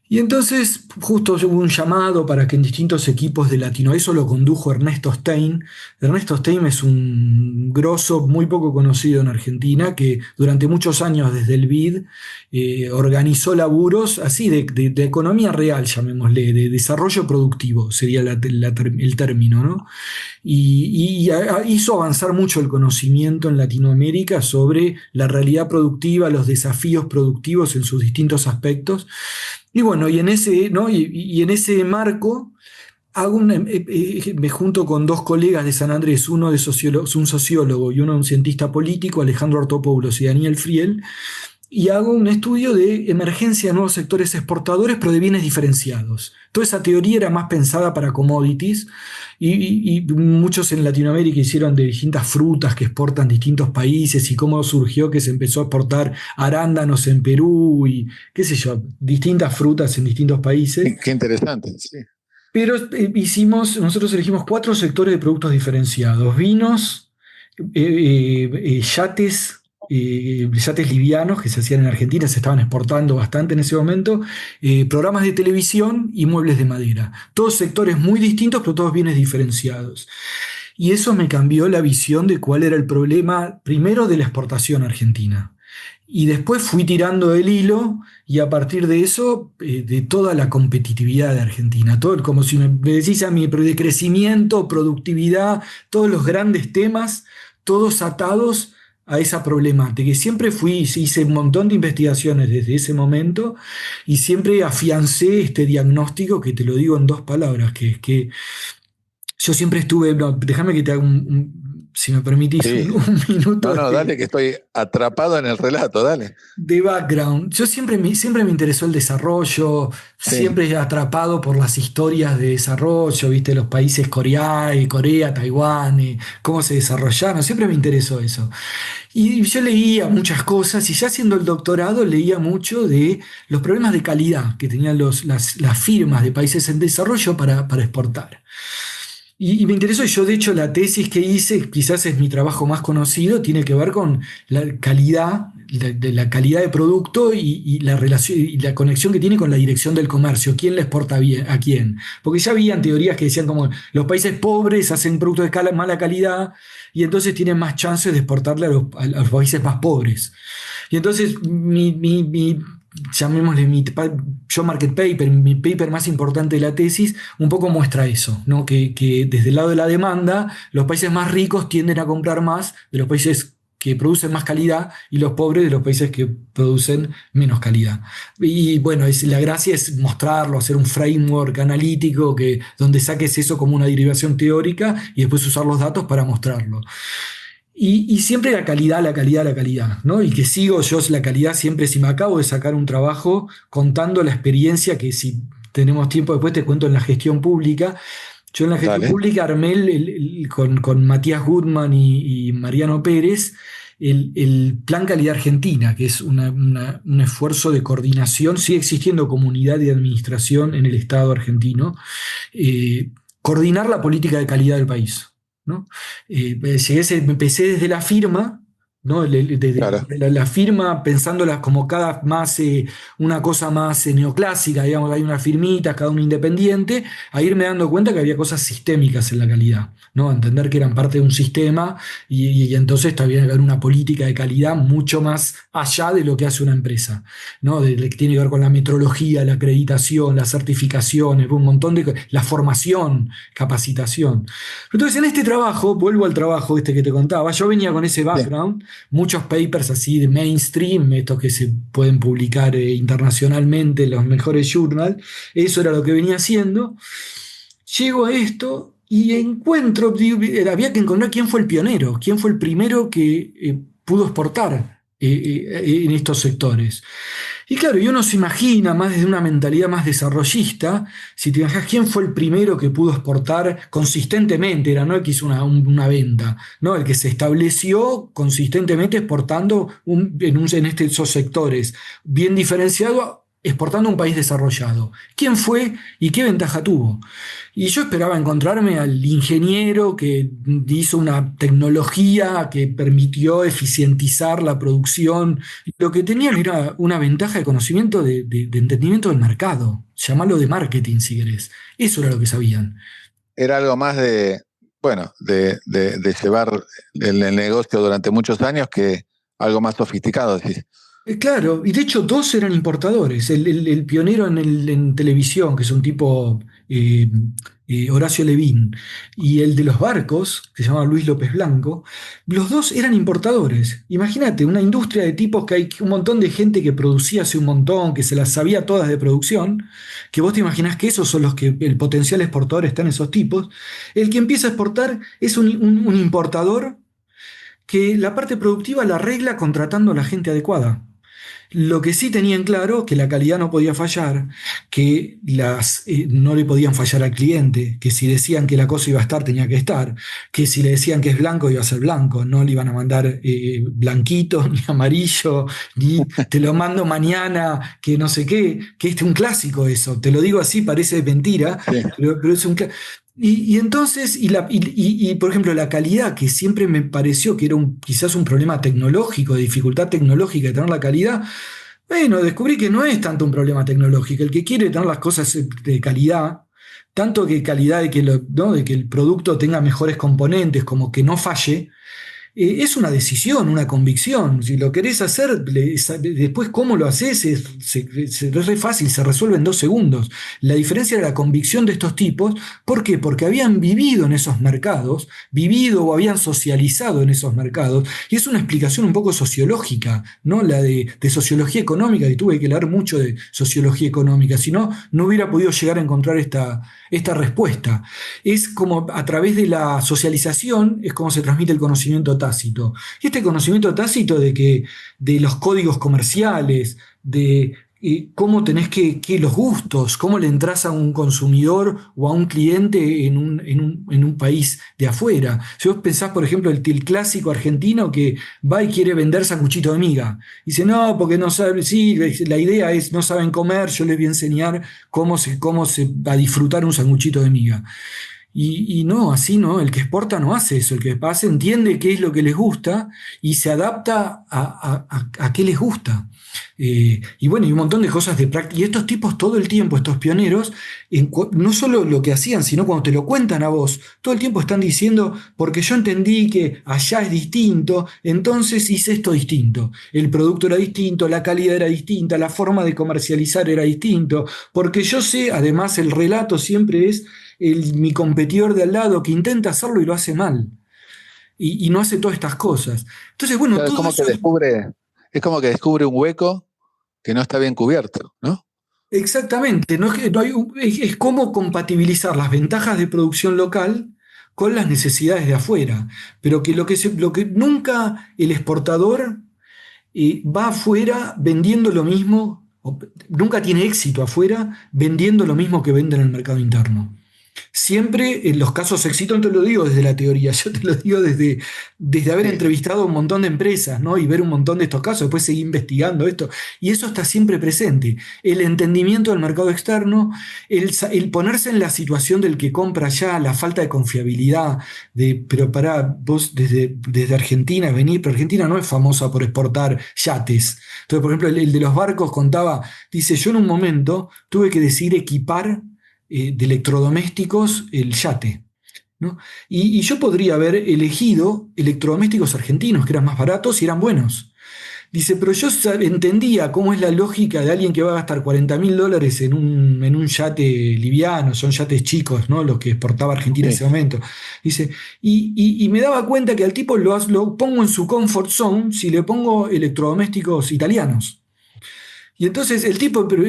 Y entonces justo hubo un llamado para que en distintos equipos de Latino, eso lo condujo Ernesto Stein. Ernesto Stein es un grosso muy poco conocido en Argentina que durante muchos años desde el BID organizó laburos así de economía real, llamémosle, de desarrollo productivo, sería el término, ¿no? Y hizo avanzar mucho el conocimiento en Latinoamérica sobre la realidad productiva, los desafíos productivos en sus distintos aspectos. Y bueno, ¿no? Y en ese marco me junto con dos colegas de San Andrés, uno de un sociólogo y uno un cientista político, Alejandro Artopoulos y Daniel Friel, y hago un estudio de emergencia de nuevos sectores exportadores, pero de bienes diferenciados. Toda esa teoría era más pensada para commodities y muchos en Latinoamérica hicieron de distintas frutas que exportan distintos países y cómo surgió que se empezó a exportar arándanos en Perú y qué sé yo, distintas frutas en distintos países. Qué interesante, sí. Pero nosotros elegimos 4 sectores de productos diferenciados: vinos, yates, yates livianos que se hacían en Argentina, se estaban exportando bastante en ese momento, programas de televisión y muebles de madera. Todos sectores muy distintos, pero todos bienes diferenciados. Y eso me cambió la visión de cuál era el problema, primero de la exportación argentina. Y después fui tirando el hilo y a partir de eso, de toda la competitividad de Argentina, todo, como si me decís a mí, de crecimiento, productividad, todos los grandes temas, todos atados a esa problemática. Y siempre hice un montón de investigaciones desde ese momento y siempre afiancé este diagnóstico que te lo digo en 2 palabras, que es que yo siempre estuve, no, déjame que te haga si me permitís, Sí. un minuto No, dale, que estoy atrapado en el relato, dale. de background. Yo siempre me interesó el desarrollo, Sí, siempre atrapado por las historias de desarrollo, viste, los países Corea, Taiwán, cómo se desarrollaron, siempre me interesó eso. Y yo leía muchas cosas y ya haciendo el doctorado leía mucho de los problemas de calidad que tenían las firmas de países en desarrollo para exportar. Y me interesó, y yo de hecho la tesis que hice, quizás es mi trabajo más conocido, tiene que ver con la calidad, la calidad de producto y la relación y la conexión que tiene con la dirección del comercio, quién le exporta bien a quién. Porque ya habían teorías que decían como los países pobres hacen productos de mala calidad y entonces tienen más chances de exportarle a los países más pobres. Y entonces llamémosle yo market paper, mi paper más importante de la tesis, un poco muestra eso, ¿no? Que desde el lado de la demanda, los países más ricos tienden a comprar más de los países que producen más calidad y los pobres de los países que producen menos calidad. Y bueno, la gracia es mostrarlo, hacer un framework analítico donde saques eso como una derivación teórica y después usar los datos para mostrarlo. Y siempre la calidad, ¿no? Y que sigo yo la calidad siempre, si me acabo de sacar un trabajo contando la experiencia que si tenemos tiempo después te cuento en la gestión pública. Yo en la gestión dale. pública armé con Matías Goodman y Mariano Pérez el Plan Calidad Argentina, que es un esfuerzo de coordinación. Sigue existiendo comunidad de administración en el Estado argentino. Coordinar la política de calidad del país, ¿no? Empecé desde la firma, ¿no? Claro. La firma pensándola como cada más una cosa más neoclásica, digamos, hay unas firmitas, cada uno independiente, a irme dando cuenta que había cosas sistémicas en la calidad, ¿no? A entender que eran parte de un sistema y entonces también haber una política de calidad mucho más allá de lo que hace una empresa, ¿no? Que tiene que ver con la metrología, la acreditación, las certificaciones, un montón la formación, capacitación. Entonces, en este trabajo, vuelvo al trabajo este que te contaba, yo venía con ese Bien. background, muchos papers así de mainstream, estos que se pueden publicar internacionalmente en los mejores journals, eso era lo que venía haciendo. Llego a esto y había que encontrar quién fue el pionero, quién fue el primero que pudo exportar en estos sectores. Y claro, y uno se imagina más desde una mentalidad más desarrollista, si te imaginas quién fue el primero que pudo exportar consistentemente, era no el que hizo una venta, ¿no? El que se estableció consistentemente exportando en esos sectores, bien diferenciado, exportando a un país desarrollado. ¿Quién fue y qué ventaja tuvo? Y yo esperaba encontrarme al ingeniero que hizo una tecnología que permitió eficientizar la producción. Lo que tenían era una ventaja de conocimiento, de entendimiento del mercado. Llamalo de marketing si querés. Eso era lo que sabían. Era algo más bueno, de llevar el negocio durante muchos años que algo más sofisticado, sí. Claro, y de hecho 2 eran importadores. El pionero en televisión, que es un tipo, Horacio Levín, y el de los barcos, que se llama Luis López Blanco, los 2 eran importadores. Imagínate, una industria de tipos que hay un montón de gente que producía hace un montón, que se las sabía todas de producción, que vos te imaginás que esos son los que el potencial exportador está en esos tipos. El que empieza a exportar es un importador que la parte productiva la arregla contratando a la gente adecuada. Lo que sí tenían claro, que la calidad no podía fallar, que no le podían fallar al cliente, que si decían que la cosa iba a estar, tenía que estar, que si le decían que es blanco, iba a ser blanco, no le iban a mandar blanquito, ni amarillo, ni te lo mando mañana, que no sé qué, que este es un clásico eso, te lo digo así, parece mentira, Sí. pero es un clásico. Y entonces, por ejemplo, la calidad, que siempre me pareció que era quizás un problema tecnológico, de dificultad tecnológica de tener la calidad, bueno, descubrí que no es tanto un problema tecnológico. El que quiere tener las cosas de calidad, tanto que calidad de que, ¿no? de que el producto tenga mejores componentes, como que no falle, es una decisión, una convicción. Si lo querés hacer, después cómo lo haces es re fácil, se resuelve en 2 segundos. La diferencia era la convicción de estos tipos. ¿Por qué? Porque habían vivido en esos mercados, vivido o habían socializado en esos mercados. Y es una explicación un poco sociológica, ¿no? La de sociología económica, que tuve que leer mucho de sociología económica. Si no, no hubiera podido llegar a encontrar esta respuesta. Es como a través de la socialización, es como se transmite el conocimiento tácito. Y este conocimiento tácito de los códigos comerciales, de cómo tenés que los gustos, cómo le entras a un consumidor o a un cliente en un país de afuera. Si vos pensás, por ejemplo, el clásico argentino que va y quiere vender sanguchito de miga. Dice, no, porque no saben, sí, la idea es, no saben comer, yo les voy a enseñar cómo se va a disfrutar un sanguchito de miga. Y no, así no, el que exporta no hace eso, el que hace entiende qué es lo que les gusta y se adapta a qué les gusta. Y bueno, y un montón de cosas de práctica. Y estos tipos todo el tiempo, estos pioneros, no solo lo que hacían, sino cuando te lo cuentan a vos, todo el tiempo están diciendo, porque yo entendí que allá es distinto, entonces hice esto distinto. El producto era distinto, la calidad era distinta, la forma de comercializar era distinto, porque yo sé, además el relato siempre es mi competidor de al lado que intenta hacerlo y lo hace mal. Y no hace todas estas cosas. Entonces, bueno, Claro, todo eso es como que descubre un hueco que no está bien cubierto, ¿no? exactamente, no es, que no hay es cómo compatibilizar las ventajas de producción local con las necesidades de afuera. Pero que lo que nunca el exportador va afuera vendiendo lo mismo, nunca tiene éxito afuera vendiendo lo mismo que vende en el mercado interno. Siempre en los casos éxito, no te lo digo desde la teoría, yo te lo digo desde haber Sí. entrevistado a un montón de empresas, ¿no? Y ver un montón de estos casos, después seguir investigando esto. Y eso está siempre presente. El entendimiento del mercado externo, el ponerse en la situación del que compra allá, la falta de confiabilidad, pero pará, vos desde Argentina venís, pero Argentina no es famosa por exportar yates. Entonces, por ejemplo, el de los barcos contaba, dice, yo en un momento tuve que decidir equipar de electrodomésticos el yate, ¿no? Y yo podría haber elegido electrodomésticos argentinos, que eran más baratos y eran buenos. Dice, pero yo entendía cómo es la lógica de alguien que va a gastar $40.000 en un yate liviano, son yates chicos, ¿no? Los que exportaba Argentina en Sí. ese momento. Dice, y me daba cuenta que al tipo lo pongo en su comfort zone si le pongo electrodomésticos italianos. Y entonces el tipo, pero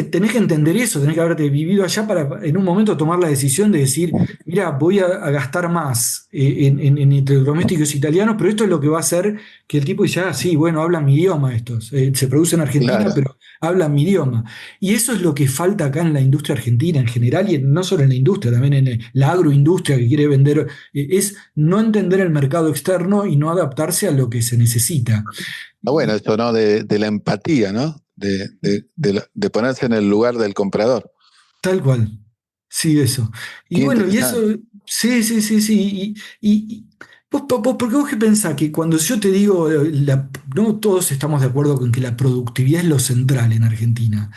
tenés que entender eso, tenés que haberte vivido allá para en un momento tomar la decisión de decir, mira, voy a gastar más en electrodomésticos italianos, pero esto es lo que va a hacer que el tipo ya, sí, bueno, hablan mi idioma estos, se produce en Argentina, Claro. pero hablan mi idioma. Y eso es lo que falta acá en la industria argentina en general, y no solo en la industria, también en la agroindustria que quiere vender, es no entender el mercado externo y no adaptarse a lo que se necesita. Ah, bueno, esto, ¿no? De la empatía, ¿no? De ponerse en el lugar del comprador. Tal cual. Sí, eso. Y Qué bueno, y eso, interesante. sí, sí, sí, sí. Porque vos qué pensás que cuando yo te digo, no todos estamos de acuerdo con que la productividad es lo central en Argentina.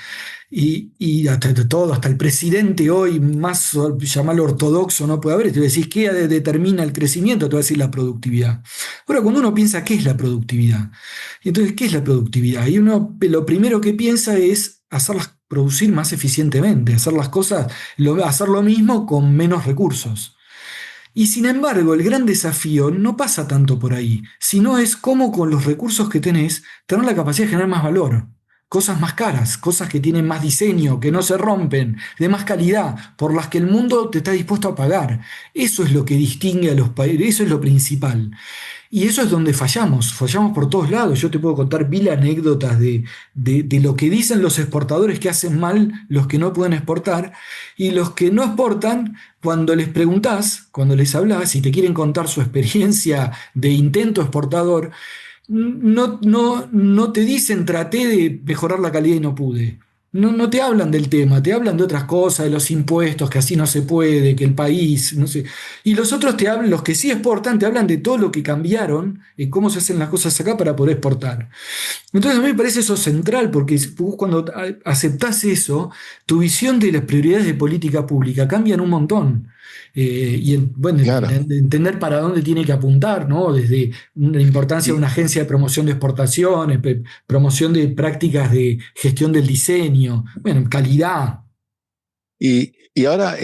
Y hasta todo, hasta el presidente hoy, más llamarlo ortodoxo, no puede haber. Te decís, ¿qué determina el crecimiento? Te va a decir la productividad. Ahora, cuando uno piensa, ¿qué es la productividad? Entonces, ¿qué es la productividad? Y uno lo primero que piensa es hacerlas producir más eficientemente, hacer las cosas, hacer lo mismo con menos recursos. Y sin embargo, el gran desafío no pasa tanto por ahí, sino es cómo con los recursos que tenés, tener la capacidad de generar más valor. cosas más caras, cosas que tienen más diseño, que no se rompen, de más calidad, por las que el mundo te está dispuesto a pagar. Eso es lo que distingue a los países, eso es lo principal. Y eso es donde fallamos por todos lados. Yo te puedo contar mil anécdotas de lo que dicen los exportadores que hacen mal los que no pueden exportar, y los que no exportan, cuando les preguntás, cuando les hablas y te quieren contar su experiencia de intento exportador, no te dicen traté de mejorar la calidad y no pude. No te hablan del tema, te hablan de otras cosas, de los impuestos, que así no se puede, que el país, no sé. Y los otros te hablan, los que sí exportan, te hablan de todo lo que cambiaron, y cómo se hacen las cosas acá para poder exportar. Entonces a mí me parece eso central, porque vos cuando aceptás eso, tu visión de las prioridades de política pública cambian un montón. Bueno, Claro. entender para dónde tiene que apuntar, ¿no? Desde la importancia de Y, una agencia de promoción de exportaciones, promoción de prácticas de gestión del diseño, bueno, calidad. y ahora,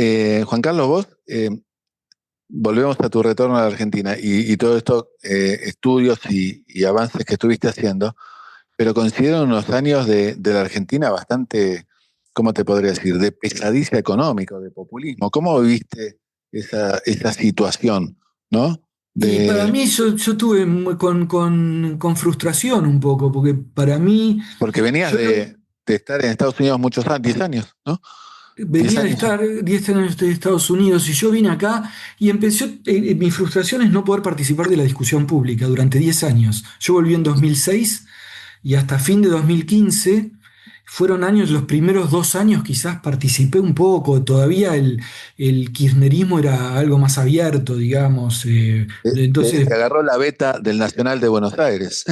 Juan Carlos, vos, volvemos a tu retorno a la Argentina y todos estos estudios y avances que estuviste haciendo, pero considero unos años de la Argentina bastante, ¿cómo te podría decir?, de pesadicia económica, de populismo. ¿Cómo viviste esa situación, ¿no? Y para De, mí yo tuve con frustración un poco, porque para mí, porque venías yo no, de estar en Estados Unidos muchos años, 10 años, ¿no? 10 venía de años. estar 10 años de Estados Unidos, y yo vine acá y empezó, mi frustración es no poder participar de la discusión pública durante 10 años. Yo volví en 2006 y hasta fin de 2015 fueron años, los primeros 2 años quizás participé un poco, todavía el kirchnerismo era algo más abierto, digamos. Entonces Te agarró la beta del Nacional de Buenos Aires,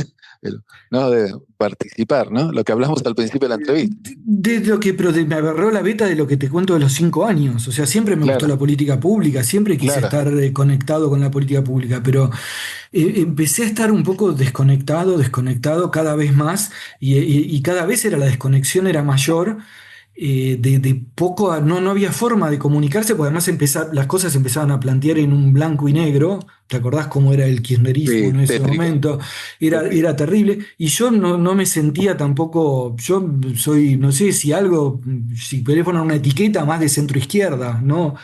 ¿no? De participar, ¿no? Lo que hablamos al principio de la entrevista. Me agarró la beta de lo que te cuento de los 5 años. O sea, siempre me gustó Claro, la política pública, siempre quise claro. estar conectado con la política pública, pero empecé a estar un poco desconectado cada vez más, y cada vez la desconexión era mayor. De poco no había forma de comunicarse, porque además las cosas se empezaban a plantear en un blanco y negro. ¿Te acordás cómo era el kirchnerismo Sí, en ese tétrico, momento? tétrico. Era terrible, y yo no me sentía tampoco, yo soy, no sé si algo, si podés poner una etiqueta más de centro izquierda, ¿no?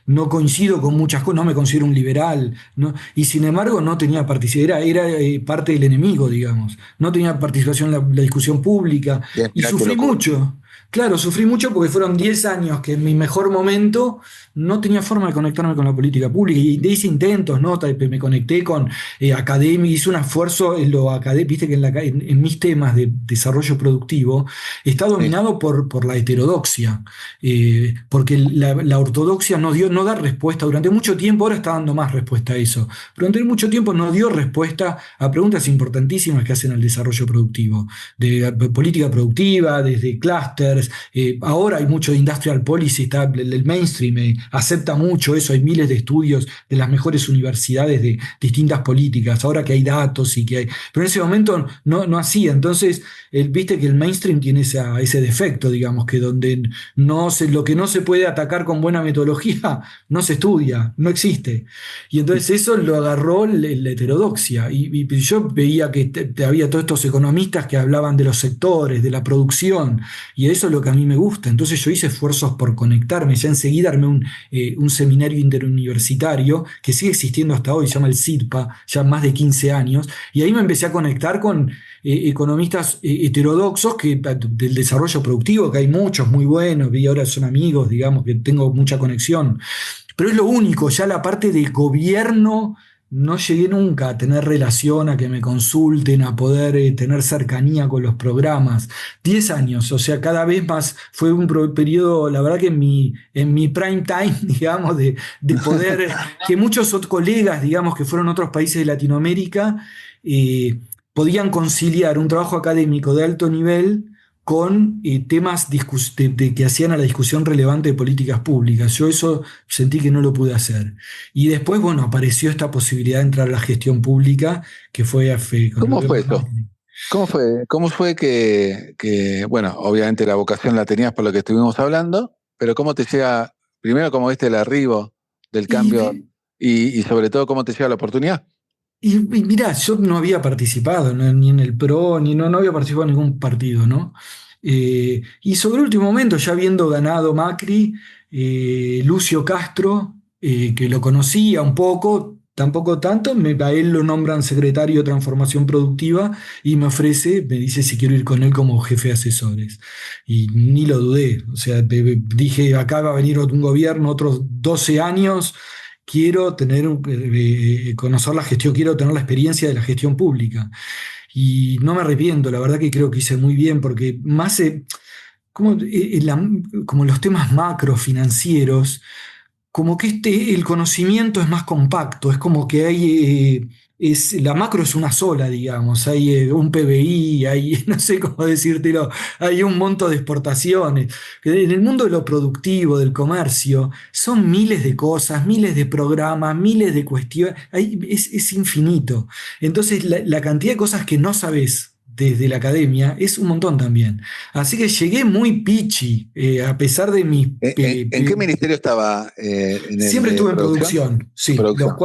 No coincido con muchas cosas, no me considero un liberal, ¿no? Y sin embargo no tenía participación, era parte del enemigo, digamos. No tenía participación en la discusión pública, y Mirá qué sufrí locura. mucho. Claro, sufrí mucho porque fueron 10 años que en mi mejor momento no tenía forma de conectarme con la política pública, y hice intentos, ¿no? Me conecté con academia, hice un esfuerzo en lo académico, viste que en mis temas de desarrollo productivo está Sí, dominado por la heterodoxia, porque la ortodoxia no da respuesta durante mucho tiempo. Ahora está dando más respuesta a eso, pero durante mucho tiempo no dio respuesta a preguntas importantísimas que hacen al desarrollo productivo, de política productiva, desde clústeres. Ahora hay mucho de industrial policy, está el mainstream acepta mucho eso, hay miles de estudios de las mejores universidades de distintas políticas, ahora que hay datos y que hay. Pero en ese momento no hacía. Entonces, viste que el mainstream tiene ese defecto, digamos, que donde lo que no se puede atacar con buena metodología no se estudia, no existe. Y entonces eso lo agarró la heterodoxia. Y yo veía que había todos estos economistas que hablaban de los sectores, de la producción, y eso es lo que a mí me gusta. Entonces yo hice esfuerzos por conectarme. Ya enseguida armé un seminario interuniversitario que sigue existiendo hasta hoy, se llama el SIRPA, ya más de 15 años, y ahí me empecé a conectar con economistas heterodoxos del desarrollo productivo, que hay muchos muy buenos, y ahora son amigos, digamos, que tengo mucha conexión. Pero es lo único, ya la parte de gobierno no llegué nunca a tener relación, a que me consulten, a poder tener cercanía con los programas. 10 años, o sea, cada vez más fue un periodo, la verdad que en mi prime time, digamos, de poder, que muchos colegas, digamos, que fueron a otros países de Latinoamérica, eh, podían conciliar un trabajo académico de alto nivel con temas que hacían a la discusión relevante de políticas públicas. Yo eso sentí que no lo pude hacer. Y después, bueno, apareció esta posibilidad de entrar a la gestión pública, que fue con el ¿cómo gobierno fue de eso? Macri. Cómo fue bueno, obviamente la vocación la tenías por lo que estuvimos hablando, pero cómo te llega, primero cómo viste el arribo del Y cambio de- y sobre todo cómo te llega la oportunidad? Y mirá, yo no había participado ni en el PRO, no había participado en ningún partido, ¿no? Y sobre el último momento, ya habiendo ganado Macri, Lucio Castro, que lo conocía un poco, tampoco tanto, a él lo nombran secretario de Transformación Productiva y me dice si quiero ir con él como jefe de asesores. Y ni lo dudé, o sea, dije, acá va a venir un gobierno, otros 12 años. Quiero conocer la gestión, quiero tener la experiencia de la gestión pública. Y no me arrepiento, la verdad que creo que hice muy bien, porque más como los temas macro financieros, como que el conocimiento es más compacto, es como que la macro es una sola, digamos, hay un PBI, hay, no sé cómo decírtelo, hay un monto de exportaciones. En el mundo de lo productivo, del comercio, son miles de cosas, miles de programas, miles de cuestiones, es infinito. Entonces, la cantidad de cosas que no sabes desde la academia es un montón también. Así que llegué muy pichi, a pesar de mi... ¿En qué ministerio estaba? ¿En el Siempre de estuve en producción? producción, sí. Los Producción.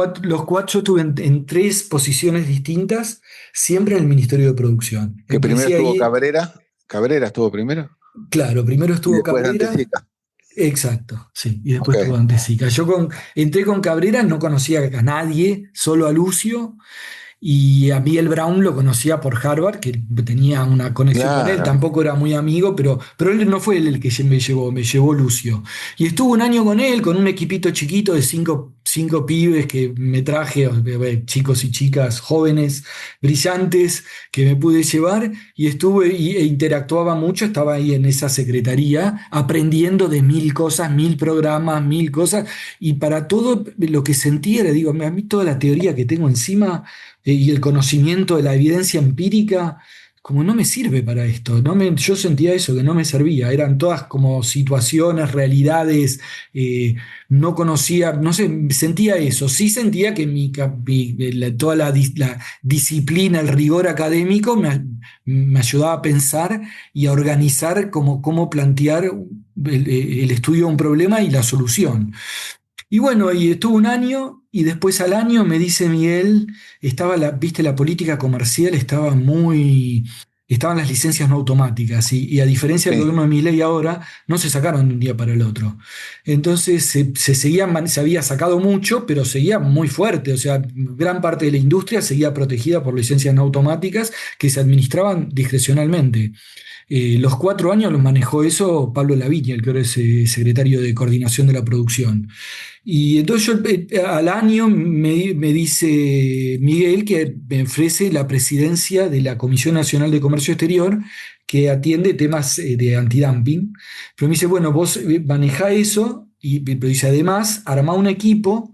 cuatro yo estuve en tres posiciones distintas, siempre en el Ministerio de Producción. Que primero Empecé estuvo ahí, Cabrera. ¿Cabrera estuvo primero? claro, primero Y estuvo después Cabrera, Antesica. exacto, sí, y Ok. después estuvo Antesica. Entré con Cabrera, no conocía a nadie, solo a Lucio. Y a Miguel Brown lo conocía por Harvard, que tenía una conexión con él, Claro. tampoco era muy amigo, pero él no fue él el que me llevó Lucio. Y estuve un año con él, con un equipito chiquito de cinco pibes que me traje, chicos y chicas jóvenes, brillantes, que me pude llevar, y e interactuaba mucho, estaba ahí en esa secretaría, aprendiendo de mil cosas, mil programas, mil cosas, y para todo lo que sentía, le digo, a mí toda la teoría que tengo encima y el conocimiento de la evidencia empírica, como no me sirve para esto. Yo sentía eso, que no me servía. Eran todas como situaciones, realidades, no conocía, no sé, sentía eso. Sí sentía que toda la disciplina, el rigor académico me ayudaba a pensar y a organizar cómo plantear el estudio de un problema y la solución. Y bueno, y estuvo un año y después al año me dice Miguel, viste, la política comercial estaban las licencias no automáticas y a diferencia del Sí. gobierno de Milei ahora, no se sacaron de un día para el otro. Entonces se había sacado mucho, pero seguía muy fuerte, o sea, gran parte de la industria seguía protegida por licencias no automáticas que se administraban discrecionalmente. Los 4 años los manejó eso Pablo Laviña, el que ahora es secretario de Coordinación de la Producción. Y entonces al año me dice Miguel que me ofrece la presidencia de la Comisión Nacional de Comercio Exterior que atiende temas de antidumping. Pero me dice, bueno, vos manejá eso, pero dice, además, armá un equipo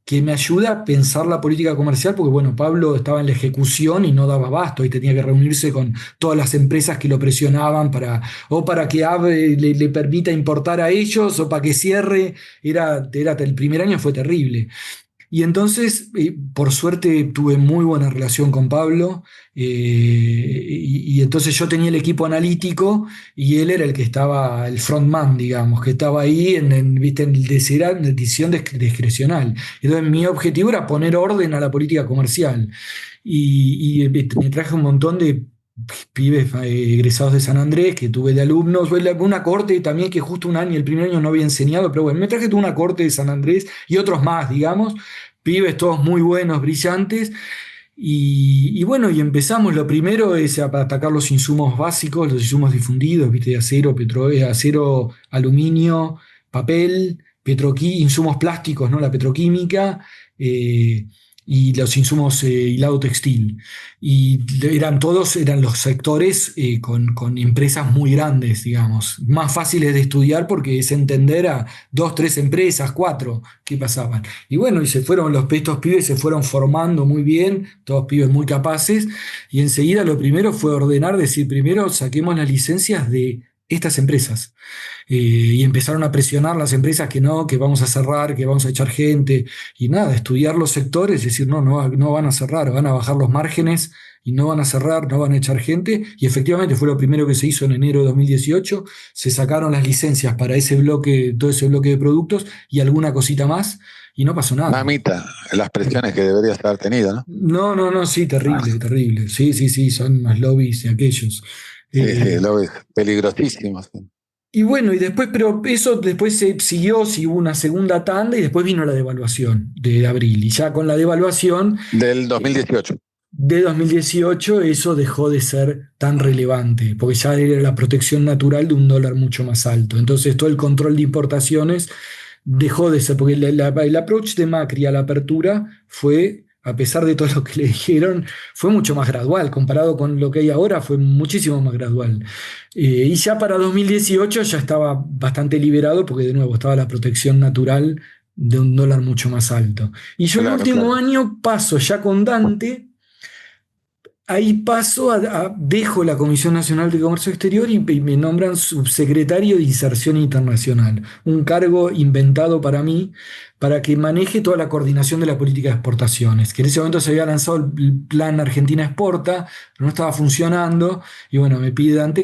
que me ayuda a pensar la política comercial, porque bueno, Pablo estaba en la ejecución y no daba abasto, y tenía que reunirse con todas las empresas que lo presionaban para que le permita importar a ellos, o para que cierre. El primer año fue terrible. Y entonces, por suerte, tuve muy buena relación con Pablo, y entonces yo tenía el equipo analítico y él era el que estaba, el frontman, digamos, que estaba ahí ¿viste? En decisión discrecional. Entonces mi objetivo era poner orden a la política comercial. Y me traje un montón de pibes egresados de San Andrés, que tuve de alumnos, una corte también que justo un año, el primer año no había enseñado, pero bueno, me traje toda una corte de San Andrés y otros más, digamos, pibes todos muy buenos, brillantes, y bueno, y empezamos, lo primero es atacar los insumos básicos, los insumos difundidos, ¿viste? De acero, acero, aluminio, papel, insumos plásticos, ¿no? La petroquímica, y los insumos hilado textil. Y eran los sectores con empresas muy grandes, digamos, más fáciles de estudiar porque es entender a dos, tres empresas, cuatro, qué pasaban. Y bueno, estos pibes se fueron formando muy bien, todos pibes muy capaces, y enseguida lo primero fue ordenar, decir, primero saquemos las licencias de estas empresas. Y empezaron a presionar las empresas que no, que vamos a cerrar, que vamos a echar gente, y nada, estudiar los sectores, decir, no van a cerrar, van a bajar los márgenes y no van a cerrar, no van a echar gente, y efectivamente fue lo primero que se hizo en enero de 2018, se sacaron las licencias para todo ese bloque de productos y alguna cosita más, y no pasó nada. Mamita, las presiones que deberías haber tenido, ¿no? No, no, no, sí, terrible, Ah, terrible. Sí, sí, sí, son los lobbies de aquellos. sí, sí, Eh, lo ves, peligrosísimo. Sí. y bueno, y después, pero eso después se siguió, sí hubo una segunda tanda y después vino la devaluación de abril. Y ya con la devaluación Del eh, 2018. de 2018 eso dejó de ser tan relevante, porque ya era la protección natural de un dólar mucho más alto. Entonces todo el control de importaciones dejó de ser, porque el approach de Macri a la apertura fue, a pesar de todo lo que le dijeron, fue mucho más gradual, comparado con lo que hay ahora, fue muchísimo más gradual. Y ya para 2018 ya estaba bastante liberado, porque de nuevo estaba la protección natural de un dólar mucho más alto. Y yo el Claro, último claro. año paso ya con Dante. Ahí paso dejo la Comisión Nacional de Comercio Exterior y me nombran subsecretario de Inserción Internacional, un cargo inventado para mí para que maneje toda la coordinación de la política de exportaciones, que en ese momento se había lanzado el plan Argentina Exporta, pero no estaba funcionando, y bueno, me pide Dante